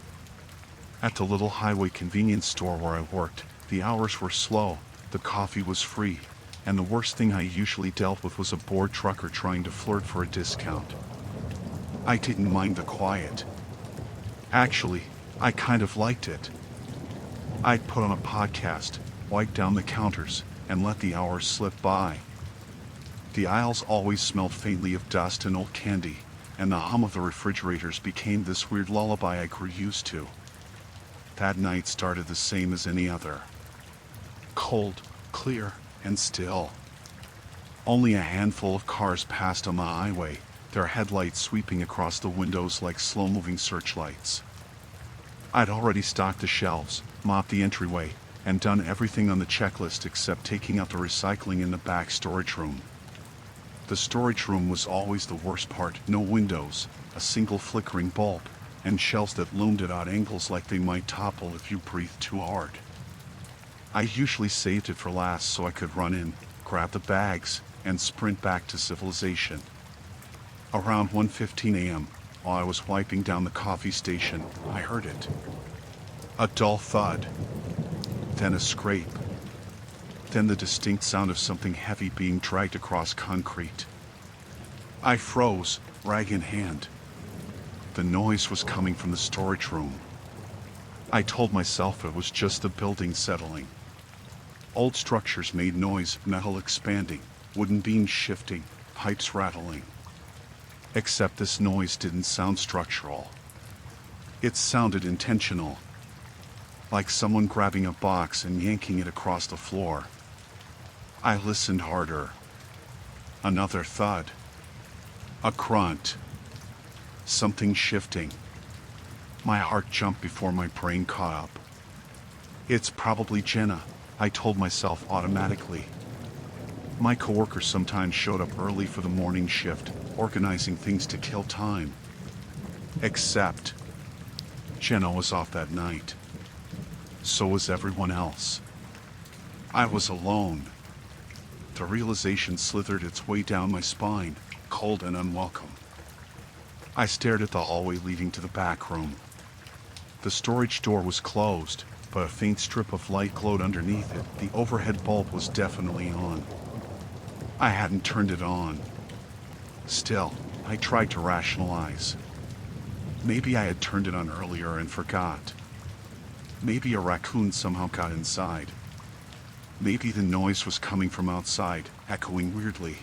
At the little highway convenience store where I worked, the hours were slow, the coffee was free, and the worst thing I usually dealt with was a bored trucker trying to flirt for a discount. I didn't mind the quiet. Actually, I kind of liked it. I'd put on a podcast, wipe down the counters, and let the hours slip by. The aisles always smelled faintly of dust and old candy, and the hum of the refrigerators became this weird lullaby I grew used to. That night started the same as any other. Cold, clear, and still. Only a handful of cars passed on the highway, their headlights sweeping across the windows like slow-moving searchlights. I'd already stocked the shelves, mopped the entryway, and done everything on the checklist except taking out the recycling in the back storage room. The storage room was always the worst part. No windows, a single flickering bulb, and shelves that loomed at odd angles like they might topple if you breathed too hard. I usually saved it for last so I could run in, grab the bags, and sprint back to civilization. Around 1:15 a.m., while I was wiping down the coffee station, I heard it. A dull thud. Then a scrape. Then the distinct sound of something heavy being dragged across concrete. I froze, rag in hand. The noise was coming from the storage room. I told myself it was just the building settling. Old structures made noise, metal expanding, wooden beams shifting, pipes rattling. Except this noise didn't sound structural. It sounded intentional. Like someone grabbing a box and yanking it across the floor. I listened harder. Another thud. A grunt. Something shifting. My heart jumped before my brain caught up. It's probably Jenna, I told myself automatically. My coworker sometimes showed up early for the morning shift, organizing things to kill time. Except, Jenna was off that night. So was everyone else. I was alone. The realization slithered its way down my spine, cold and unwelcome. I stared at the hallway leading to the back room. The storage door was closed, but a faint strip of light glowed underneath it. The overhead bulb was definitely on. I hadn't turned it on. Still, I tried to rationalize. Maybe I had turned it on earlier and forgot. Maybe a raccoon somehow got inside. Maybe the noise was coming from outside, echoing weirdly.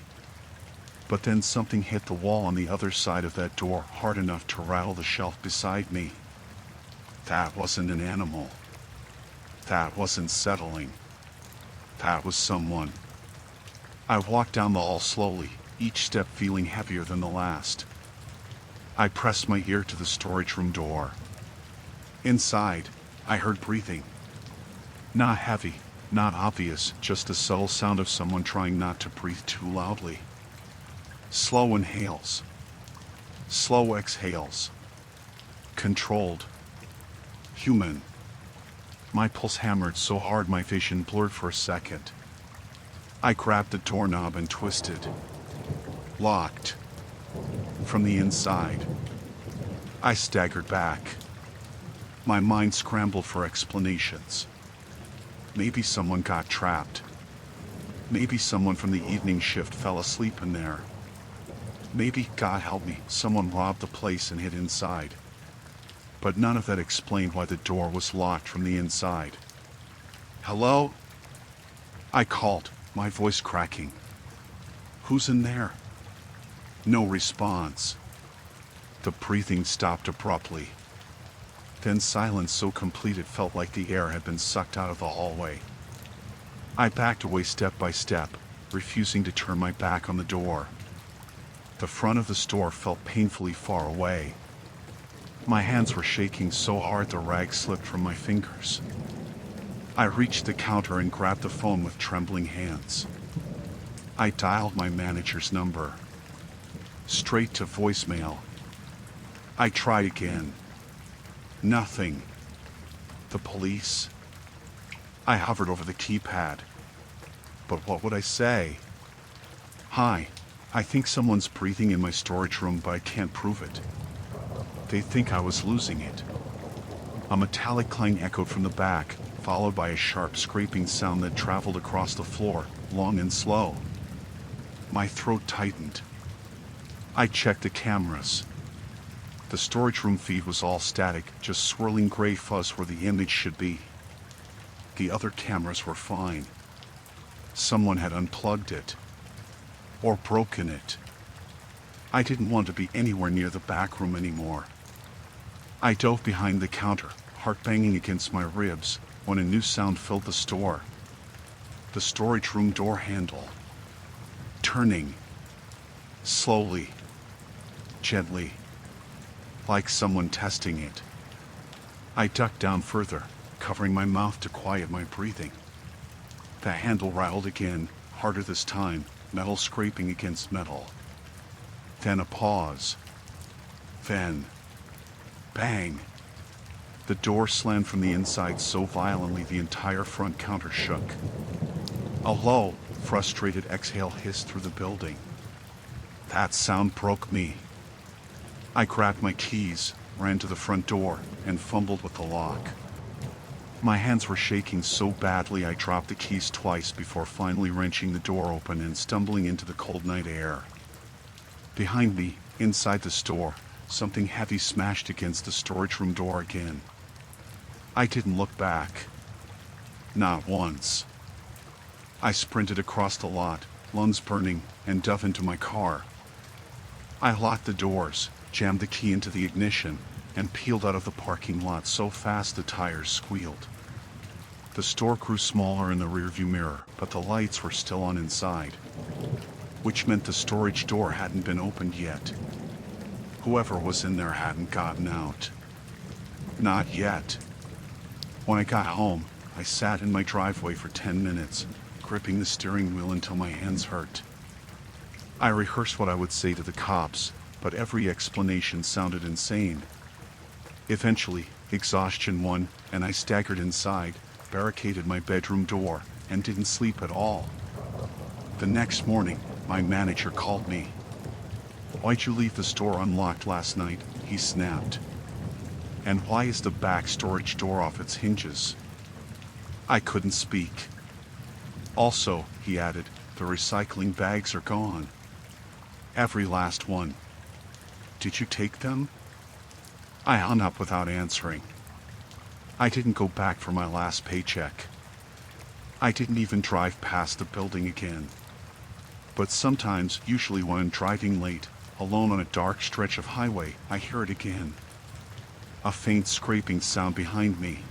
But then something hit the wall on the other side of that door hard enough to rattle the shelf beside me. That wasn't an animal. That wasn't settling. That was someone. I walked down the hall slowly, each step feeling heavier than the last. I pressed my ear to the storage room door. Inside, I heard breathing. Not heavy, not obvious, just the subtle sound of someone trying not to breathe too loudly. Slow inhales. Slow exhales. Controlled. Human. My pulse hammered so hard my vision blurred for a second. I grabbed the doorknob and twisted. Locked. From the inside. I staggered back. My mind scrambled for explanations. Maybe someone got trapped. Maybe someone from the evening shift fell asleep in there. Maybe, God help me, someone robbed the place and hid inside. But none of that explained why the door was locked from the inside. Hello? I called, my voice cracking. Who's in there? No response. The breathing stopped abruptly. Then silence so complete it felt like the air had been sucked out of the hallway. I backed away step by step, refusing to turn my back on the door. The front of the store felt painfully far away. My hands were shaking so hard the rag slipped from my fingers. I reached the counter and grabbed the phone with trembling hands. I dialed my manager's number. Straight to voicemail. I tried again. Nothing. The police? I hovered over the keypad. But what would I say? Hi, I think someone's breathing in my storage room, but I can't prove it. They think I was losing it. A metallic clang echoed from the back, followed by a sharp scraping sound that traveled across the floor, long and slow. My throat tightened. I checked the cameras. The storage room feed was all static, just swirling gray fuzz where the image should be. The other cameras were fine. Someone had unplugged it. Or broken it. I didn't want to be anywhere near the back room anymore. I dove behind the counter, heart banging against my ribs, when a new sound filled the store. The storage room door handle. Turning. Slowly. Gently. Like someone testing it. I ducked down further, covering my mouth to quiet my breathing. The handle rattled again, harder this time, metal scraping against metal. Then a pause. Then, bang. The door slammed from the inside so violently the entire front counter shook. A low, frustrated exhale hissed through the building. That sound broke me. I grabbed my keys, ran to the front door, and fumbled with the lock. My hands were shaking so badly I dropped the keys twice before finally wrenching the door open and stumbling into the cold night air. Behind me, inside the store, something heavy smashed against the storage room door again. I didn't look back. Not once. I sprinted across the lot, lungs burning, and dove into my car. I locked the doors, jammed the key into the ignition, and peeled out of the parking lot so fast the tires squealed. The store grew smaller in the rearview mirror, but the lights were still on inside, which meant the storage door hadn't been opened yet. Whoever was in there hadn't gotten out. Not yet. When I got home, I sat in my driveway for 10 minutes, gripping the steering wheel until my hands hurt. I rehearsed what I would say to the cops, but every explanation sounded insane. Eventually, exhaustion won, and I staggered inside, barricaded my bedroom door, and didn't sleep at all. The next morning, my manager called me. "Why'd you leave the store unlocked last night?" he snapped. "And why is the back storage door off its hinges?" I couldn't speak. "Also," he added, "the recycling bags are gone. Every last one. Did you take them?" I hung up without answering. I didn't go back for my last paycheck. I didn't even drive past the building again. But sometimes, usually when I'm driving late, alone on a dark stretch of highway, I hear it again. A faint scraping sound behind me.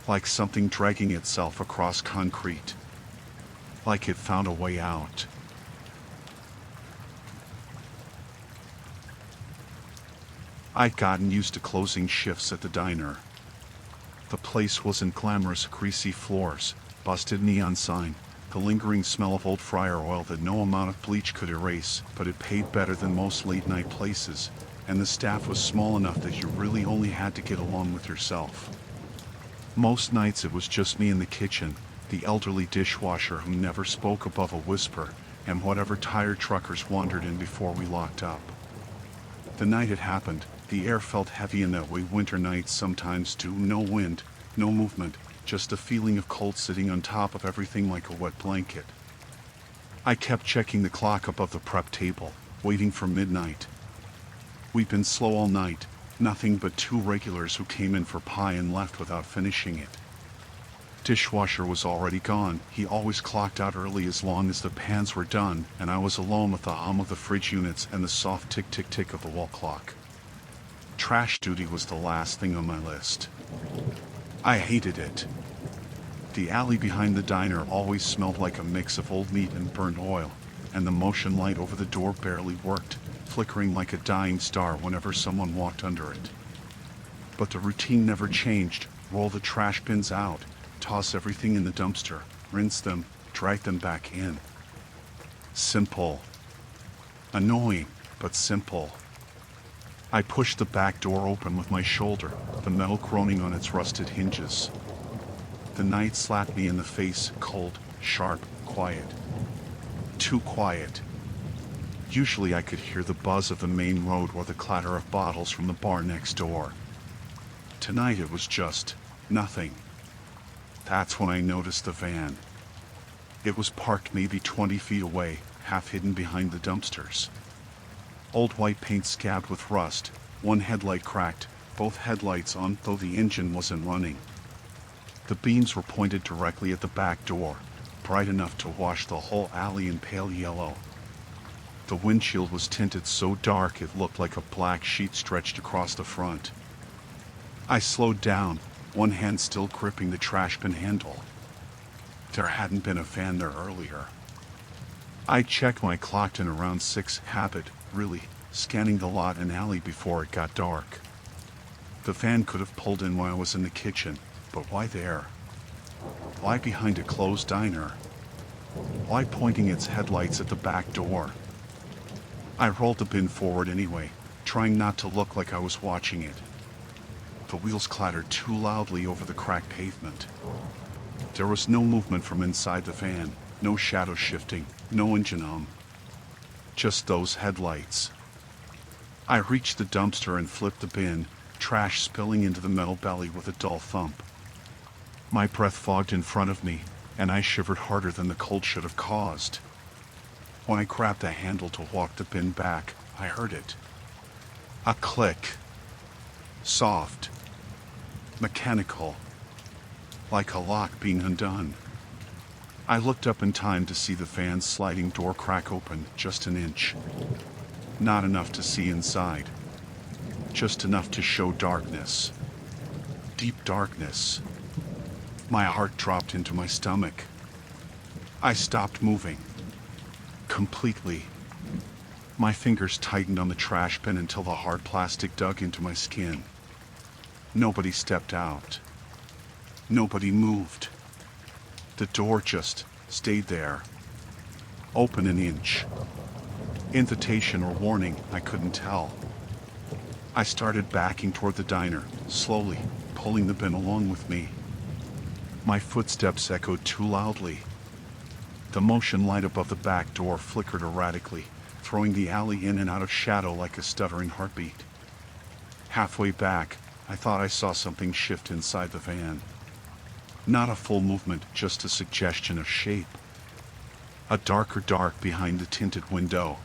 Like something dragging itself across concrete. Like it found a way out. I'd gotten used to closing shifts at the diner. The place wasn't glamorous, greasy floors, busted neon sign, the lingering smell of old fryer oil that no amount of bleach could erase, but it paid better than most late-night places, and the staff was small enough that you really only had to get along with yourself. Most nights it was just me in the kitchen, the elderly dishwasher who never spoke above a whisper, and whatever tired truckers wandered in before we locked up. The night it happened, the air felt heavy in that way winter nights sometimes do. No wind, no movement, just a feeling of cold sitting on top of everything like a wet blanket. I kept checking the clock above the prep table, waiting for midnight. We'd been slow all night, nothing but 2 regulars who came in for pie and left without finishing it. Dishwasher was already gone. He always clocked out early as long as the pans were done, and I was alone with the hum of the fridge units and the soft tick-tick-tick of the wall clock. Trash duty was the last thing on my list. I hated it. The alley behind the diner always smelled like a mix of old meat and burnt oil, and the motion light over the door barely worked, flickering like a dying star whenever someone walked under it. But the routine never changed. Roll the trash bins out, toss everything in the dumpster, rinse them, drag them back in. Simple. Annoying, but simple. I pushed the back door open with my shoulder, the metal groaning on its rusted hinges. The night slapped me in the face, cold, sharp, quiet. Too quiet. Usually I could hear the buzz of the main road or the clatter of bottles from the bar next door. Tonight it was just nothing. That's when I noticed the van. It was parked maybe 20 feet away, half hidden behind the dumpsters. Old white paint scabbed with rust, one headlight cracked, both headlights on though the engine wasn't running. The beams were pointed directly at the back door, bright enough to wash the whole alley in pale yellow. The windshield was tinted so dark it looked like a black sheet stretched across the front. I slowed down, one hand still gripping the trash bin handle. There hadn't been a van there earlier. I checked my clock in around 6, habit, really, scanning the lot and alley before it got dark. The van could have pulled in while I was in the kitchen, but why there? Why behind a closed diner? Why pointing its headlights at the back door? I rolled the bin forward anyway, trying not to look like I was watching it. The wheels clattered too loudly over the cracked pavement. There was no movement from inside the van, no shadow shifting, no engine hum. Just those headlights. I reached the dumpster and flipped the bin, trash spilling into the metal belly with a dull thump. My breath fogged in front of me, and I shivered harder than the cold should have caused. When I grabbed the handle to walk the bin back, I heard it. A click. Soft. Mechanical. Like a lock being undone. I looked up in time to see the van's sliding door crack open just an inch. Not enough to see inside. Just enough to show darkness. Deep darkness. My heart dropped into my stomach. I stopped moving. Completely. My fingers tightened on the trash bin until the hard plastic dug into my skin. Nobody stepped out. Nobody moved. The door just stayed there. Open an inch. Invitation or warning, I couldn't tell. I started backing toward the diner, slowly, pulling the bin along with me. My footsteps echoed too loudly. The motion light above the back door flickered erratically, throwing the alley in and out of shadow like a stuttering heartbeat. Halfway back, I thought I saw something shift inside the van. Not a full movement, just a suggestion of shape. A darker dark behind the tinted window.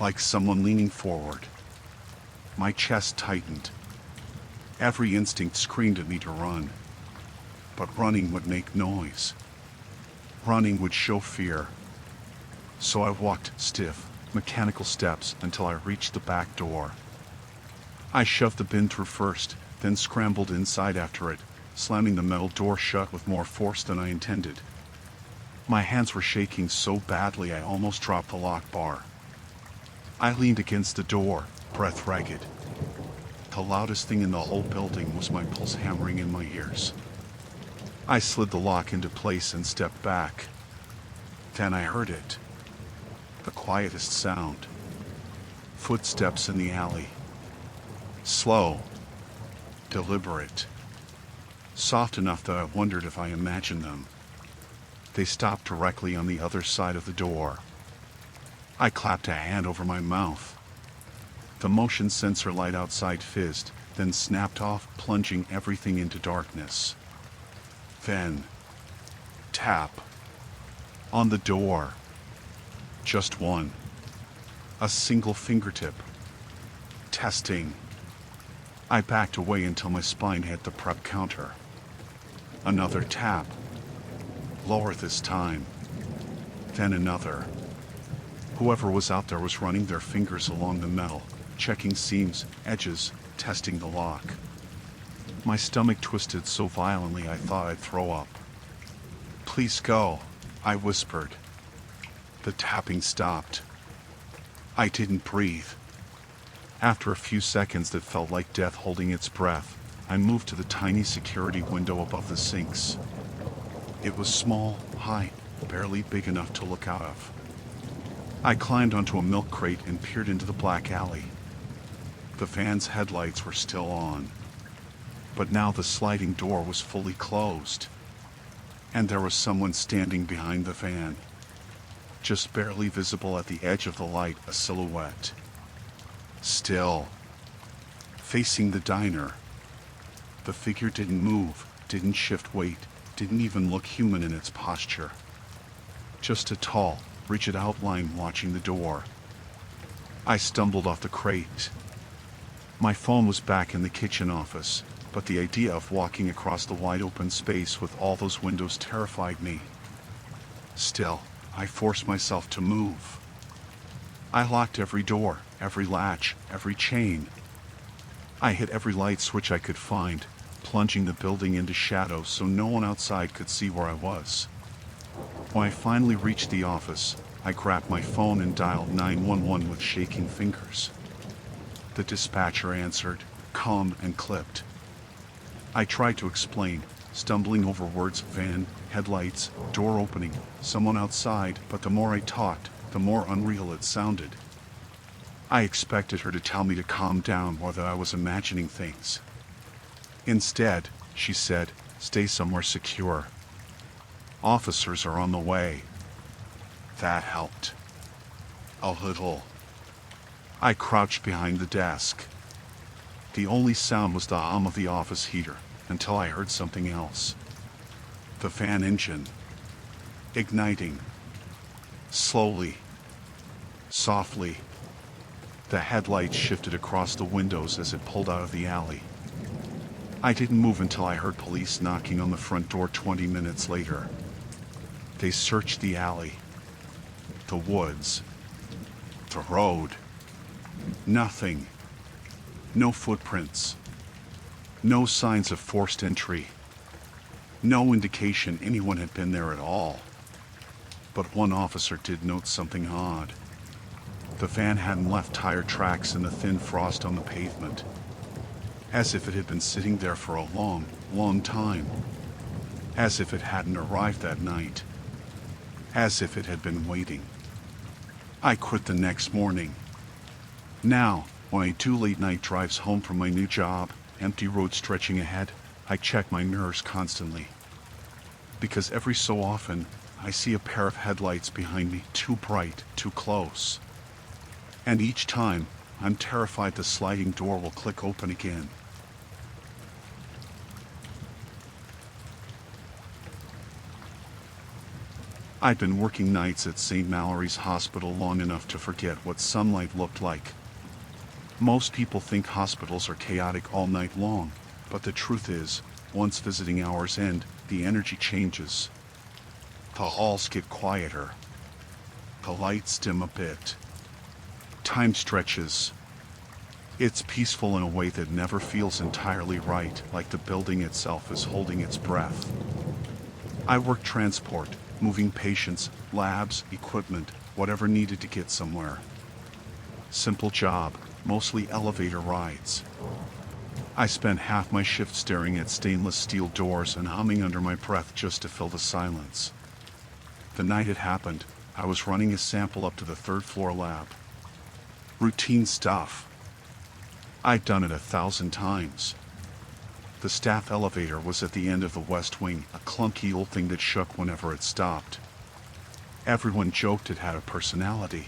Like someone leaning forward. My chest tightened. Every instinct screamed at me to run. But running would make noise. Running would show fear. So I walked stiff, mechanical steps until I reached the back door. I shoved the bin through first, then scrambled inside after it, slamming the metal door shut with more force than I intended. My hands were shaking so badly I almost dropped the lock bar. I leaned against the door, breath ragged. The loudest thing in the whole building was my pulse hammering in my ears. I slid the lock into place and stepped back. Then I heard it. The quietest sound. Footsteps in the alley. Slow. Deliberate. Soft enough that I wondered if I imagined them. They stopped directly on the other side of the door. I clapped a hand over my mouth. The motion sensor light outside fizzed, then snapped off, plunging everything into darkness. Then, tap. On the door. Just one. A single fingertip. Testing. I backed away until my spine hit the prep counter. Another tap. Lower this time. Then another. Whoever was out there was running their fingers along the metal, checking seams, edges, testing the lock. My stomach twisted so violently I thought I'd throw up. "Please go," I whispered. The tapping stopped. I didn't breathe. After a few seconds that felt like death holding its breath, I moved to the tiny security window above the sinks. It was small, high, barely big enough to look out of. I climbed onto a milk crate and peered into the black alley. The van's headlights were still on, but now the sliding door was fully closed, and there was someone standing behind the van. Just barely visible at the edge of the light, a silhouette. Still, facing the diner. The figure didn't move, didn't shift weight, didn't even look human in its posture. Just a tall, rigid outline watching the door. I stumbled off the crate. My phone was back in the kitchen office, but the idea of walking across the wide open space with all those windows terrified me. Still, I forced myself to move. I locked every door, every latch, every chain. I hit every light switch I could find, plunging the building into shadow so no one outside could see where I was. When I finally reached the office, I grabbed my phone and dialed 911 with shaking fingers. The dispatcher answered, calm and clipped. I tried to explain, stumbling over words: van, headlights, door opening, someone outside, but the more I talked, the more unreal it sounded. I expected her to tell me to calm down or that I was imagining things. Instead, she said, stay somewhere secure. Officers are on the way. That helped. A little. I crouched behind the desk. The only sound was the hum of the office heater, until I heard something else. The fan engine. Igniting. Slowly. Softly. The headlights shifted across the windows as it pulled out of the alley. I didn't move until I heard police knocking on the front door 20 minutes later. They searched the alley, the woods, the road. Nothing. No footprints. No signs of forced entry. No indication anyone had been there at all. But one officer did note something odd. The van hadn't left tire tracks in the thin frost on the pavement, as if it had been sitting there for a long, long time. As if it hadn't arrived that night. As if it had been waiting. I quit the next morning. Now, when I do late night drives home from my new job, empty road stretching ahead, I check my mirrors constantly. Because every so often, I see a pair of headlights behind me, too bright, too close. And each time, I'm terrified the sliding door will click open again. I'd been working nights at St. Mallory's Hospital long enough to forget what sunlight looked like. Most people think hospitals are chaotic all night long, but the truth is, once visiting hours end, the energy changes. The halls get quieter. The lights dim a bit. Time stretches. It's peaceful in a way that never feels entirely right, like the building itself is holding its breath. I work transport, moving patients, labs, equipment, whatever needed to get somewhere. Simple job, mostly elevator rides. I spent half my shift staring at stainless steel doors and humming under my breath just to fill the silence. The night it happened, I was running a sample up to the third floor lab. Routine stuff. I'd done it 1,000 times. The staff elevator was at the end of the West Wing, a clunky old thing that shook whenever it stopped. Everyone joked it had a personality.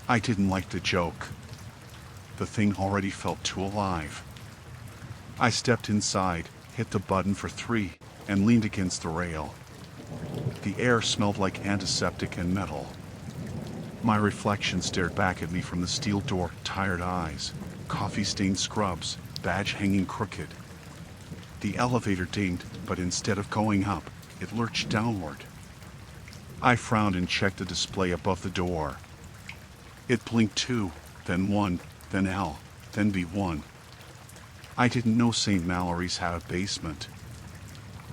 I didn't like the joke. The thing already felt too alive. I stepped inside, hit the button for 3, and leaned against the rail. The air smelled like antiseptic and metal. My reflection stared back at me from the steel door, tired eyes, coffee-stained scrubs, badge hanging crooked. The elevator dinged, but instead of going up, it lurched downward. I frowned and checked the display above the door. It blinked 2, then 1, then L, then B1. I didn't know St. Mallory's had a basement.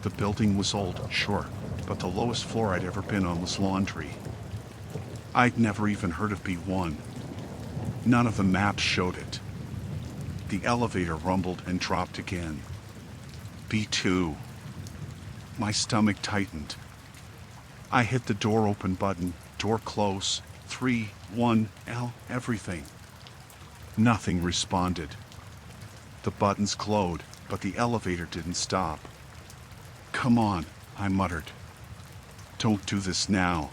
The building was old, sure, but the lowest floor I'd ever been on was laundry. I'd never even heard of B1. None of the maps showed it. The elevator rumbled and dropped again. B2. My stomach tightened. I hit the door open button, door close, 3, 1, L, everything. Nothing responded. The buttons glowed, but the elevator didn't stop. Come on, I muttered. Don't do this now.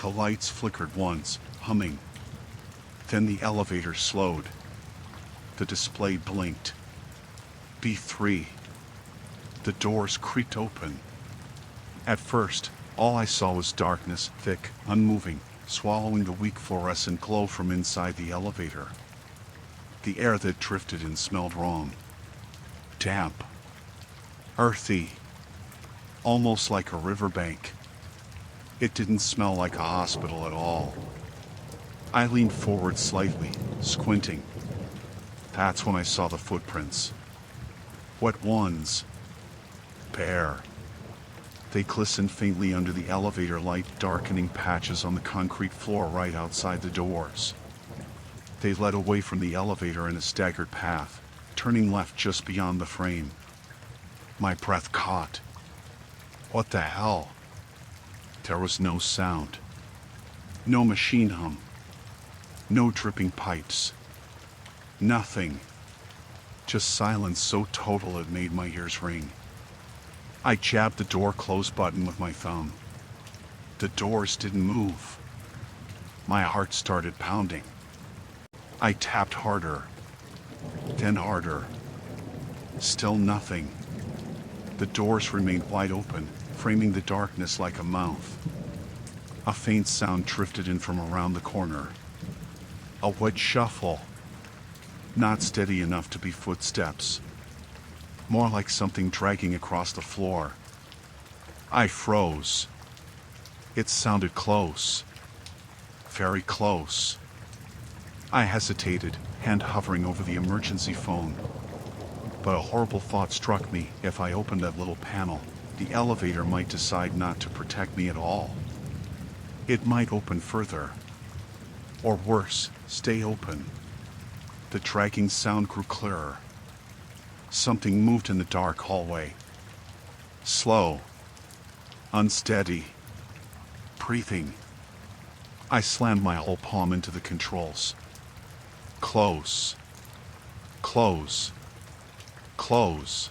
The lights flickered once, humming. Then the elevator slowed. The display blinked. B3. The doors creaked open. At first, all I saw was darkness, thick, unmoving, swallowing the weak fluorescent glow from inside the elevator. The air that drifted in smelled wrong. Damp. Earthy. Almost like a riverbank. It didn't smell like a hospital at all. I leaned forward slightly, squinting. That's when I saw the footprints. What ones? Bare. They glistened faintly under the elevator light, darkening patches on the concrete floor right outside the doors. They led away from the elevator in a staggered path, turning left just beyond the frame. My breath caught. What the hell? There was no sound. No machine hum. No dripping pipes. Nothing. Just silence so total it made my ears ring. I jabbed the door close button with my thumb. The doors didn't move. My heart started pounding. I tapped harder, then harder. Still nothing. The doors remained wide open, framing the darkness like a mouth. A faint sound drifted in from around the corner. A wet shuffle. Not steady enough to be footsteps. More like something dragging across the floor. I froze. It sounded close. Very close. I hesitated, hand hovering over the emergency phone. But a horrible thought struck me. If I opened that little panel, the elevator might decide not to protect me at all. It might open further. Or worse, stay open. The dragging sound grew clearer. Something moved in the dark hallway. Slow. Unsteady. Breathing. I slammed my whole palm into the controls. Close. Close. Close.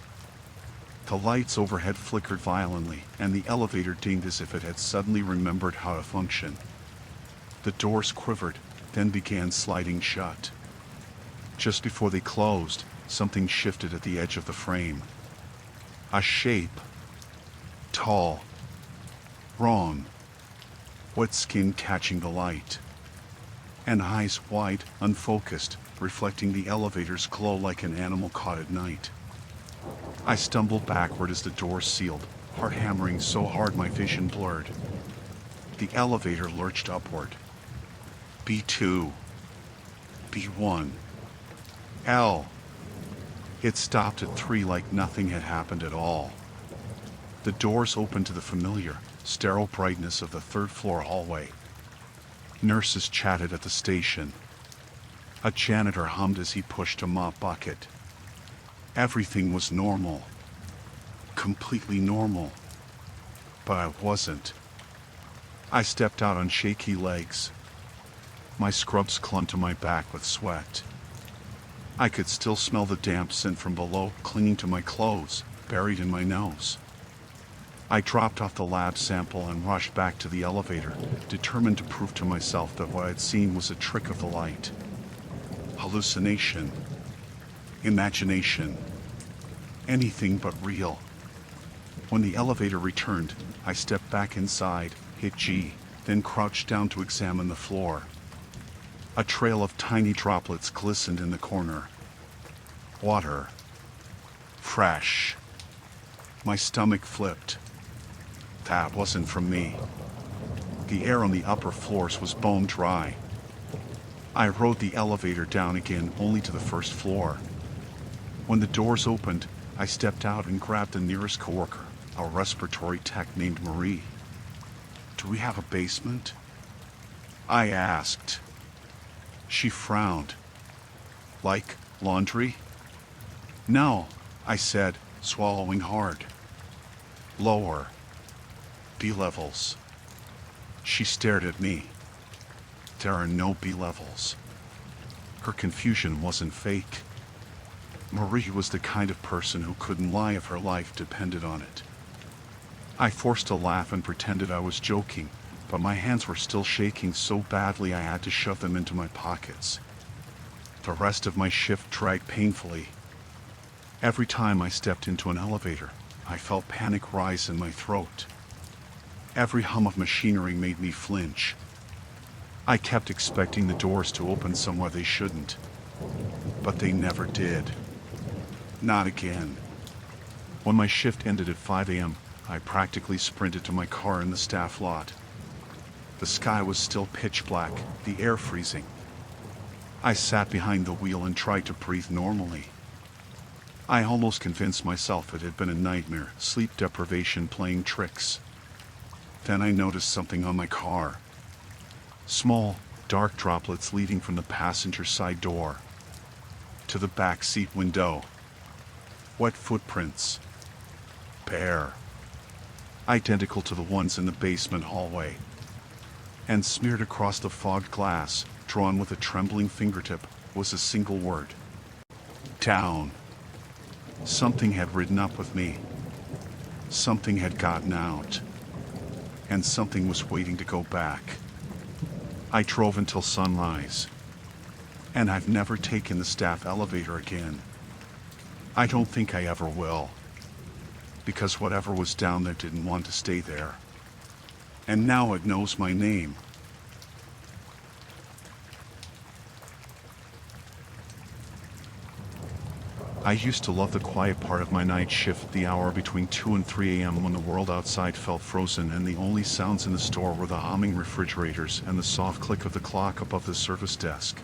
The lights overhead flickered violently, and the elevator dinged as if it had suddenly remembered how to function. The doors quivered, then began sliding shut. Just before they closed, something shifted at the edge of the frame. A shape. Tall. Wrong. Wet skin catching the light. And eyes wide, unfocused, reflecting the elevator's glow like an animal caught at night. I stumbled backward as the door sealed, heart hammering so hard my vision blurred. The elevator lurched upward. B2. B1. L. It stopped at 3 like nothing had happened at all. The doors opened to the familiar, sterile brightness of the third-floor hallway. Nurses chatted at the station. A janitor hummed as he pushed a mop bucket. Everything was normal. Completely normal. But I wasn't. I stepped out on shaky legs. My scrubs clung to my back with sweat. I could still smell the damp scent from below, clinging to my clothes, buried in my nose. I dropped off the lab sample and rushed back to the elevator, determined to prove to myself that what I'd seen was a trick of the light. Hallucination. Imagination. Anything but real. When the elevator returned, I stepped back inside, hit G, then crouched down to examine the floor. A trail of tiny droplets glistened in the corner. Water. Fresh. My stomach flipped. That wasn't from me. The air on the upper floors was bone dry. I rode the elevator down again, only to the first floor. When the doors opened, I stepped out and grabbed the nearest coworker, a respiratory tech named Marie. "Do we have a basement?" I asked. She frowned. Like laundry? No, I said, swallowing hard. Lower. B-levels. She stared at me. There are no B-levels. Her confusion wasn't fake. Marie was the kind of person who couldn't lie if her life depended on it. I forced a laugh and pretended I was joking, but my hands were still shaking so badly I had to shove them into my pockets. The rest of my shift dragged painfully. Every time I stepped into an elevator, I felt panic rise in my throat. Every hum of machinery made me flinch. I kept expecting the doors to open somewhere they shouldn't, but they never did. Not again. When my shift ended at 5 a.m., I practically sprinted to my car in the staff lot. The sky was still pitch black, the air freezing. I sat behind the wheel and tried to breathe normally. I almost convinced myself it had been a nightmare, sleep deprivation playing tricks. Then I noticed something on my car. Small, dark droplets leading from the passenger side door to the back seat window. Wet footprints. Bare. Identical to the ones in the basement hallway. And smeared across the fogged glass, drawn with a trembling fingertip, was a single word. Down. Something had ridden up with me. Something had gotten out. And something was waiting to go back. I drove until sunrise. And I've never taken the staff elevator again. I don't think I ever will. Because whatever was down there didn't want to stay there. And now it knows my name. I used to love the quiet part of my night shift, the hour between 2 and 3 a.m. when the world outside felt frozen and the only sounds in the store were the humming refrigerators and the soft click of the clock above the service desk.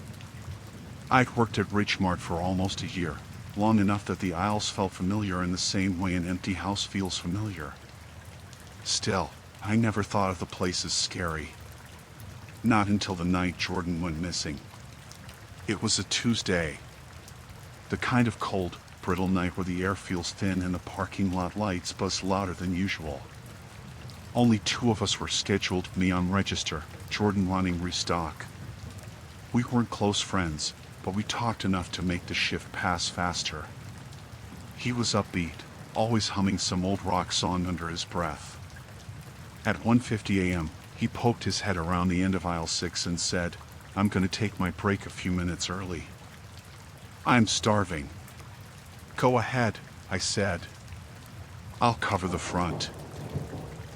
I'd worked at Richmart for almost a year, long enough that the aisles felt familiar in the same way an empty house feels familiar. Still, I never thought of the place as scary. Not until the night Jordan went missing. It was a Tuesday. The kind of cold, brittle night where the air feels thin and the parking lot lights buzz louder than usual. Only 2 of us were scheduled, me on register, Jordan running restock. We weren't close friends, but we talked enough to make the shift pass faster. He was upbeat, always humming some old rock song under his breath. At 1:50 a.m., he poked his head around the end of aisle 6 and said, "I'm going to take my break a few minutes early. I'm starving." "Go ahead," I said. "I'll cover the front."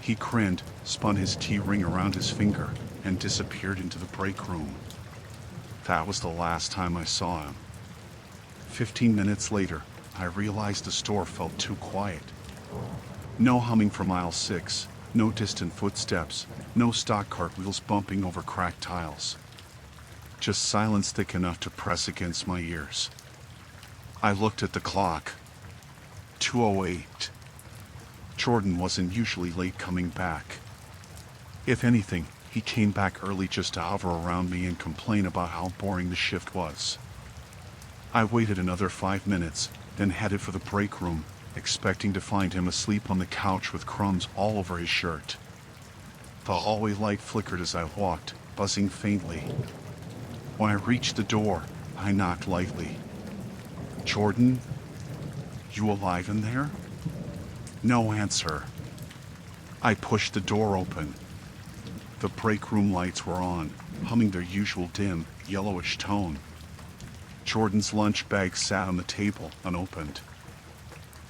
He grinned, spun his tea ring around his finger, and disappeared into the break room. That was the last time I saw him. 15 minutes later, I realized the store felt too quiet. No humming from aisle 6, no distant footsteps, no stock cartwheels bumping over cracked tiles. Just silence thick enough to press against my ears. I looked at the clock. 2:08. Jordan wasn't usually late coming back. If anything, he came back early just to hover around me and complain about how boring the shift was. I waited another 5 minutes, then headed for the break room, expecting to find him asleep on the couch with crumbs all over his shirt. The hallway light flickered as I walked, buzzing faintly. When I reached the door, I knocked lightly. "Jordan? You alive in there?" No answer. I pushed the door open. The break room lights were on, humming their usual dim, yellowish tone. Jordan's lunch bag sat on the table, unopened.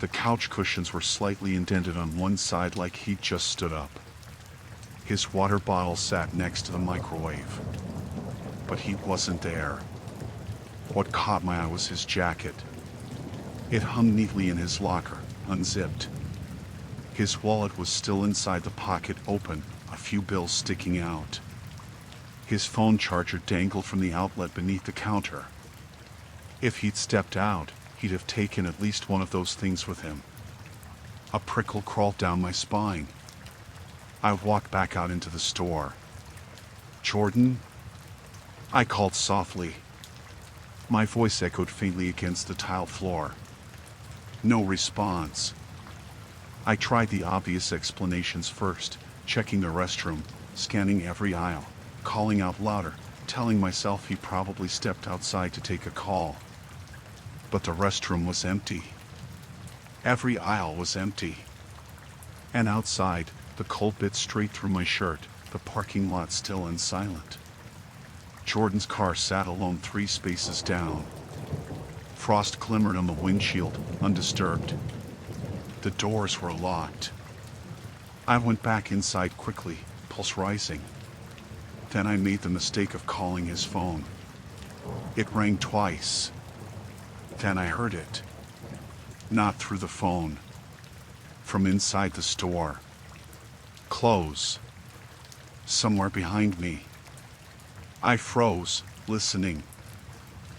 The couch cushions were slightly indented on one side like he'd just stood up. His water bottle sat next to the microwave. But he wasn't there. What caught my eye was his jacket. It hung neatly in his locker, unzipped. His wallet was still inside the pocket, open, a few bills sticking out. His phone charger dangled from the outlet beneath the counter. If he'd stepped out, he'd have taken at least one of those things with him. A prickle crawled down my spine. I walked back out into the store. Jordan? I called softly. My voice echoed faintly against the tile floor. No response. I tried the obvious explanations first, checking the restroom, scanning every aisle, calling out louder, telling myself he probably stepped outside to take a call. But the restroom was empty. Every aisle was empty. And outside, the cold bit straight through my shirt, the parking lot still and silent. Jordan's car sat alone 3 spaces down. Frost glimmered on the windshield, undisturbed. The doors were locked. I went back inside quickly, pulse rising. Then I made the mistake of calling his phone. It rang twice. Then I heard it. Not through the phone. From inside the store. Close. Somewhere behind me. I froze, listening.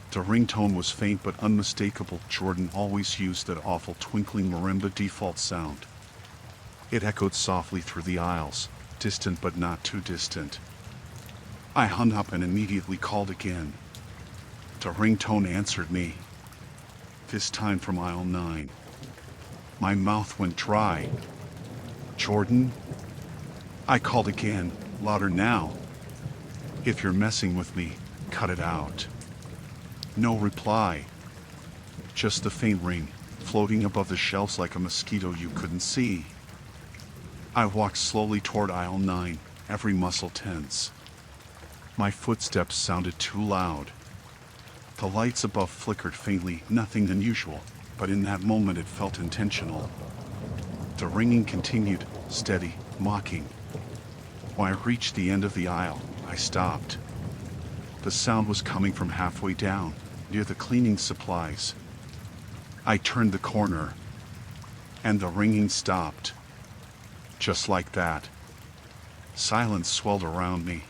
The ringtone was faint but unmistakable. Jordan always used that awful twinkling marimba default sound. It echoed softly through the aisles, distant but not too distant. I hung up and immediately called again. The ringtone answered me. This time from aisle 9. My mouth went dry. Jordan? I called again, louder now. If you're messing with me, cut it out. No reply. Just the faint ring, floating above the shelves like a mosquito you couldn't see. I walked slowly toward aisle 9, every muscle tense. My footsteps sounded too loud. The lights above flickered faintly, nothing unusual, but in that moment it felt intentional. The ringing continued, steady, mocking. When I reached the end of the aisle, I stopped. The sound was coming from halfway down, near the cleaning supplies. I turned the corner, and the ringing stopped. Just like that. Silence swelled around me.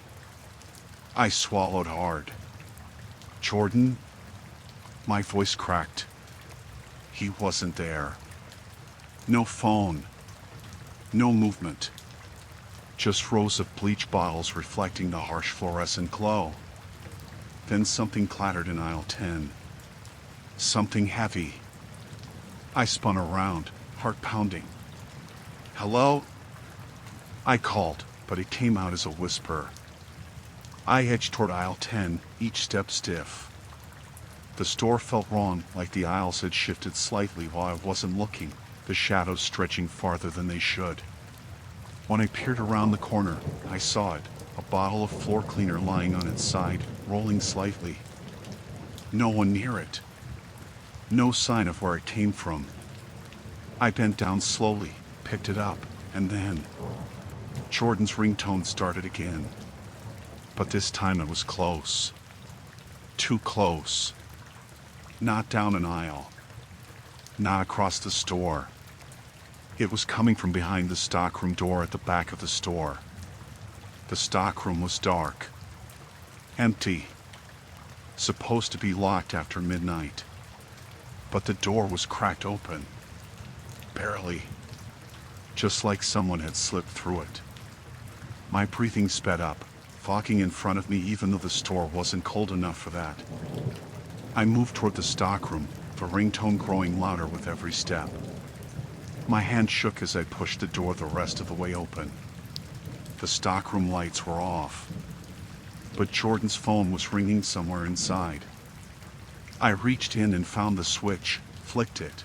I swallowed hard. Jordan? My voice cracked. He wasn't there. No phone. No movement. Just rows of bleach bottles reflecting the harsh fluorescent glow. Then something clattered in aisle 10. Something heavy. I spun around, heart pounding. Hello? I called, but it came out as a whisper. I edged toward aisle 10, each step stiff. The store felt wrong, like the aisles had shifted slightly while I wasn't looking, the shadows stretching farther than they should. When I peered around the corner, I saw it, a bottle of floor cleaner lying on its side, rolling slightly. No one near it. No sign of where it came from. I bent down slowly, picked it up, and then Jordan's ringtone started again. But this time it was close. Too close. Not down an aisle. Not across the store. It was coming from behind the stockroom door at the back of the store. The stockroom was dark. Empty. Supposed to be locked after midnight. But the door was cracked open. Barely. Just like someone had slipped through it. My breathing sped up, fogging in front of me even though the store wasn't cold enough for that. I moved toward the stockroom, the ringtone growing louder with every step. My hand shook as I pushed the door the rest of the way open. The stockroom lights were off. But Jordan's phone was ringing somewhere inside. I reached in and found the switch, flicked it.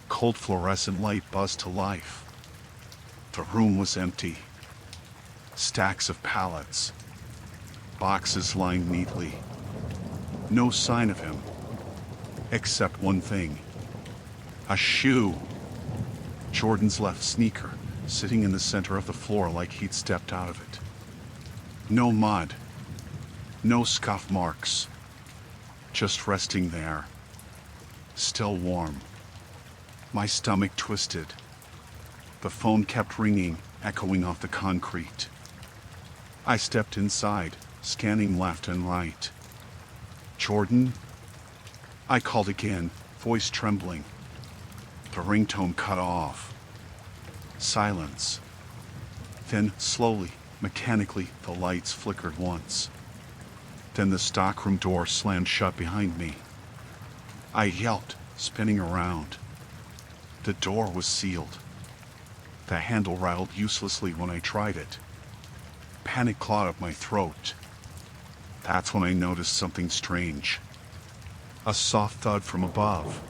Cold fluorescent light buzzed to life. The room was empty. Stacks of pallets. Boxes lined neatly. No sign of him. Except one thing. A shoe. Jordan's left sneaker, sitting in the center of the floor like he'd stepped out of it. No mud. No scuff marks. Just resting there. Still warm. My stomach twisted. The phone kept ringing, echoing off the concrete. I stepped inside, scanning left and right. Jordan? I called again, voice trembling. The ringtone cut off. Silence. Then, slowly, Mechanically, the lights flickered once. Then the stockroom door slammed shut behind me. I yelped, spinning around. The door was sealed. The handle rattled uselessly when I tried it. Panic clawed up my throat. That's when I noticed something strange. A soft thud from above.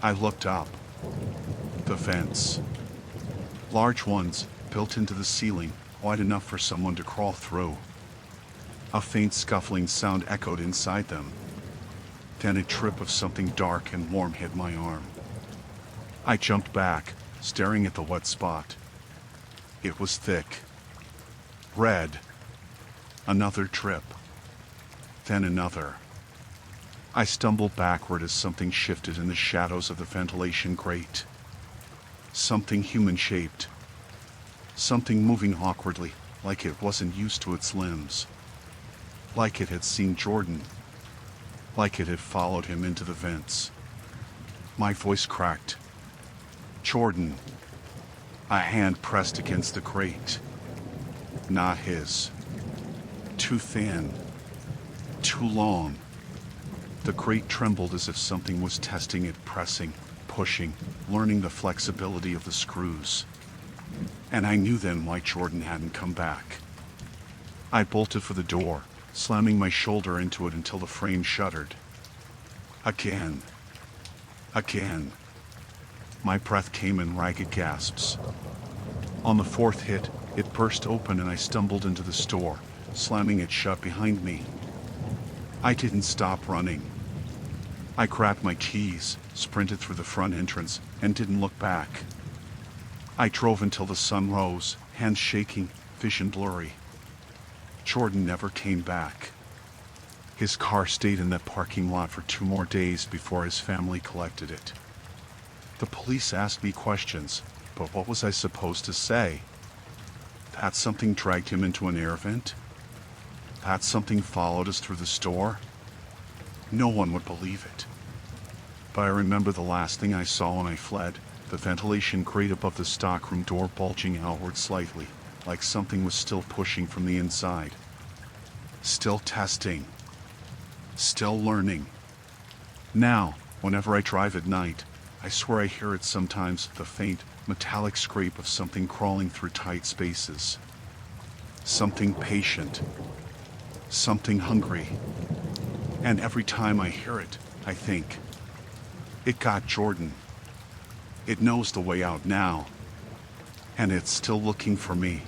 I looked up. The vents. Large ones, built into the ceiling, wide enough for someone to crawl through. A faint scuffling sound echoed inside them. Then a trip of something dark and warm hit my arm. I jumped back, staring at the wet spot. It was thick. Red. Another trip. Then another. I stumbled backward as something shifted in the shadows of the ventilation grate. Something human-shaped. Something moving awkwardly, like it wasn't used to its limbs. Like it had seen Jordan. Like it had followed him into the vents. My voice cracked. Jordan. A hand pressed against the grate. Not his. Too thin. Too long. The grate trembled as if something was testing it, pressing, pushing, learning the flexibility of the screws. And I knew then why Jordan hadn't come back. I bolted for the door, slamming my shoulder into it until the frame shuddered. Again. Again. My breath came in ragged gasps. On the fourth hit, it burst open and I stumbled into the store, slamming it shut behind me. I didn't stop running. I grabbed my keys, sprinted through the front entrance, and didn't look back. I drove until the sun rose, hands shaking, vision blurry. Jordan never came back. His car stayed in that parking lot for 2 more days before his family collected it. The police asked me questions, but what was I supposed to say? That something dragged him into an air vent? That something followed us through the store? No one would believe it. But I remember the last thing I saw when I fled, the ventilation grate above the stockroom door bulging outward slightly, like something was still pushing from the inside. Still testing. Still learning. Now, whenever I drive at night, I swear I hear it sometimes, the faint, metallic scrape of something crawling through tight spaces. Something patient. Something hungry. And every time I hear it, I think, it got Jordan. It knows the way out now. And it's still looking for me.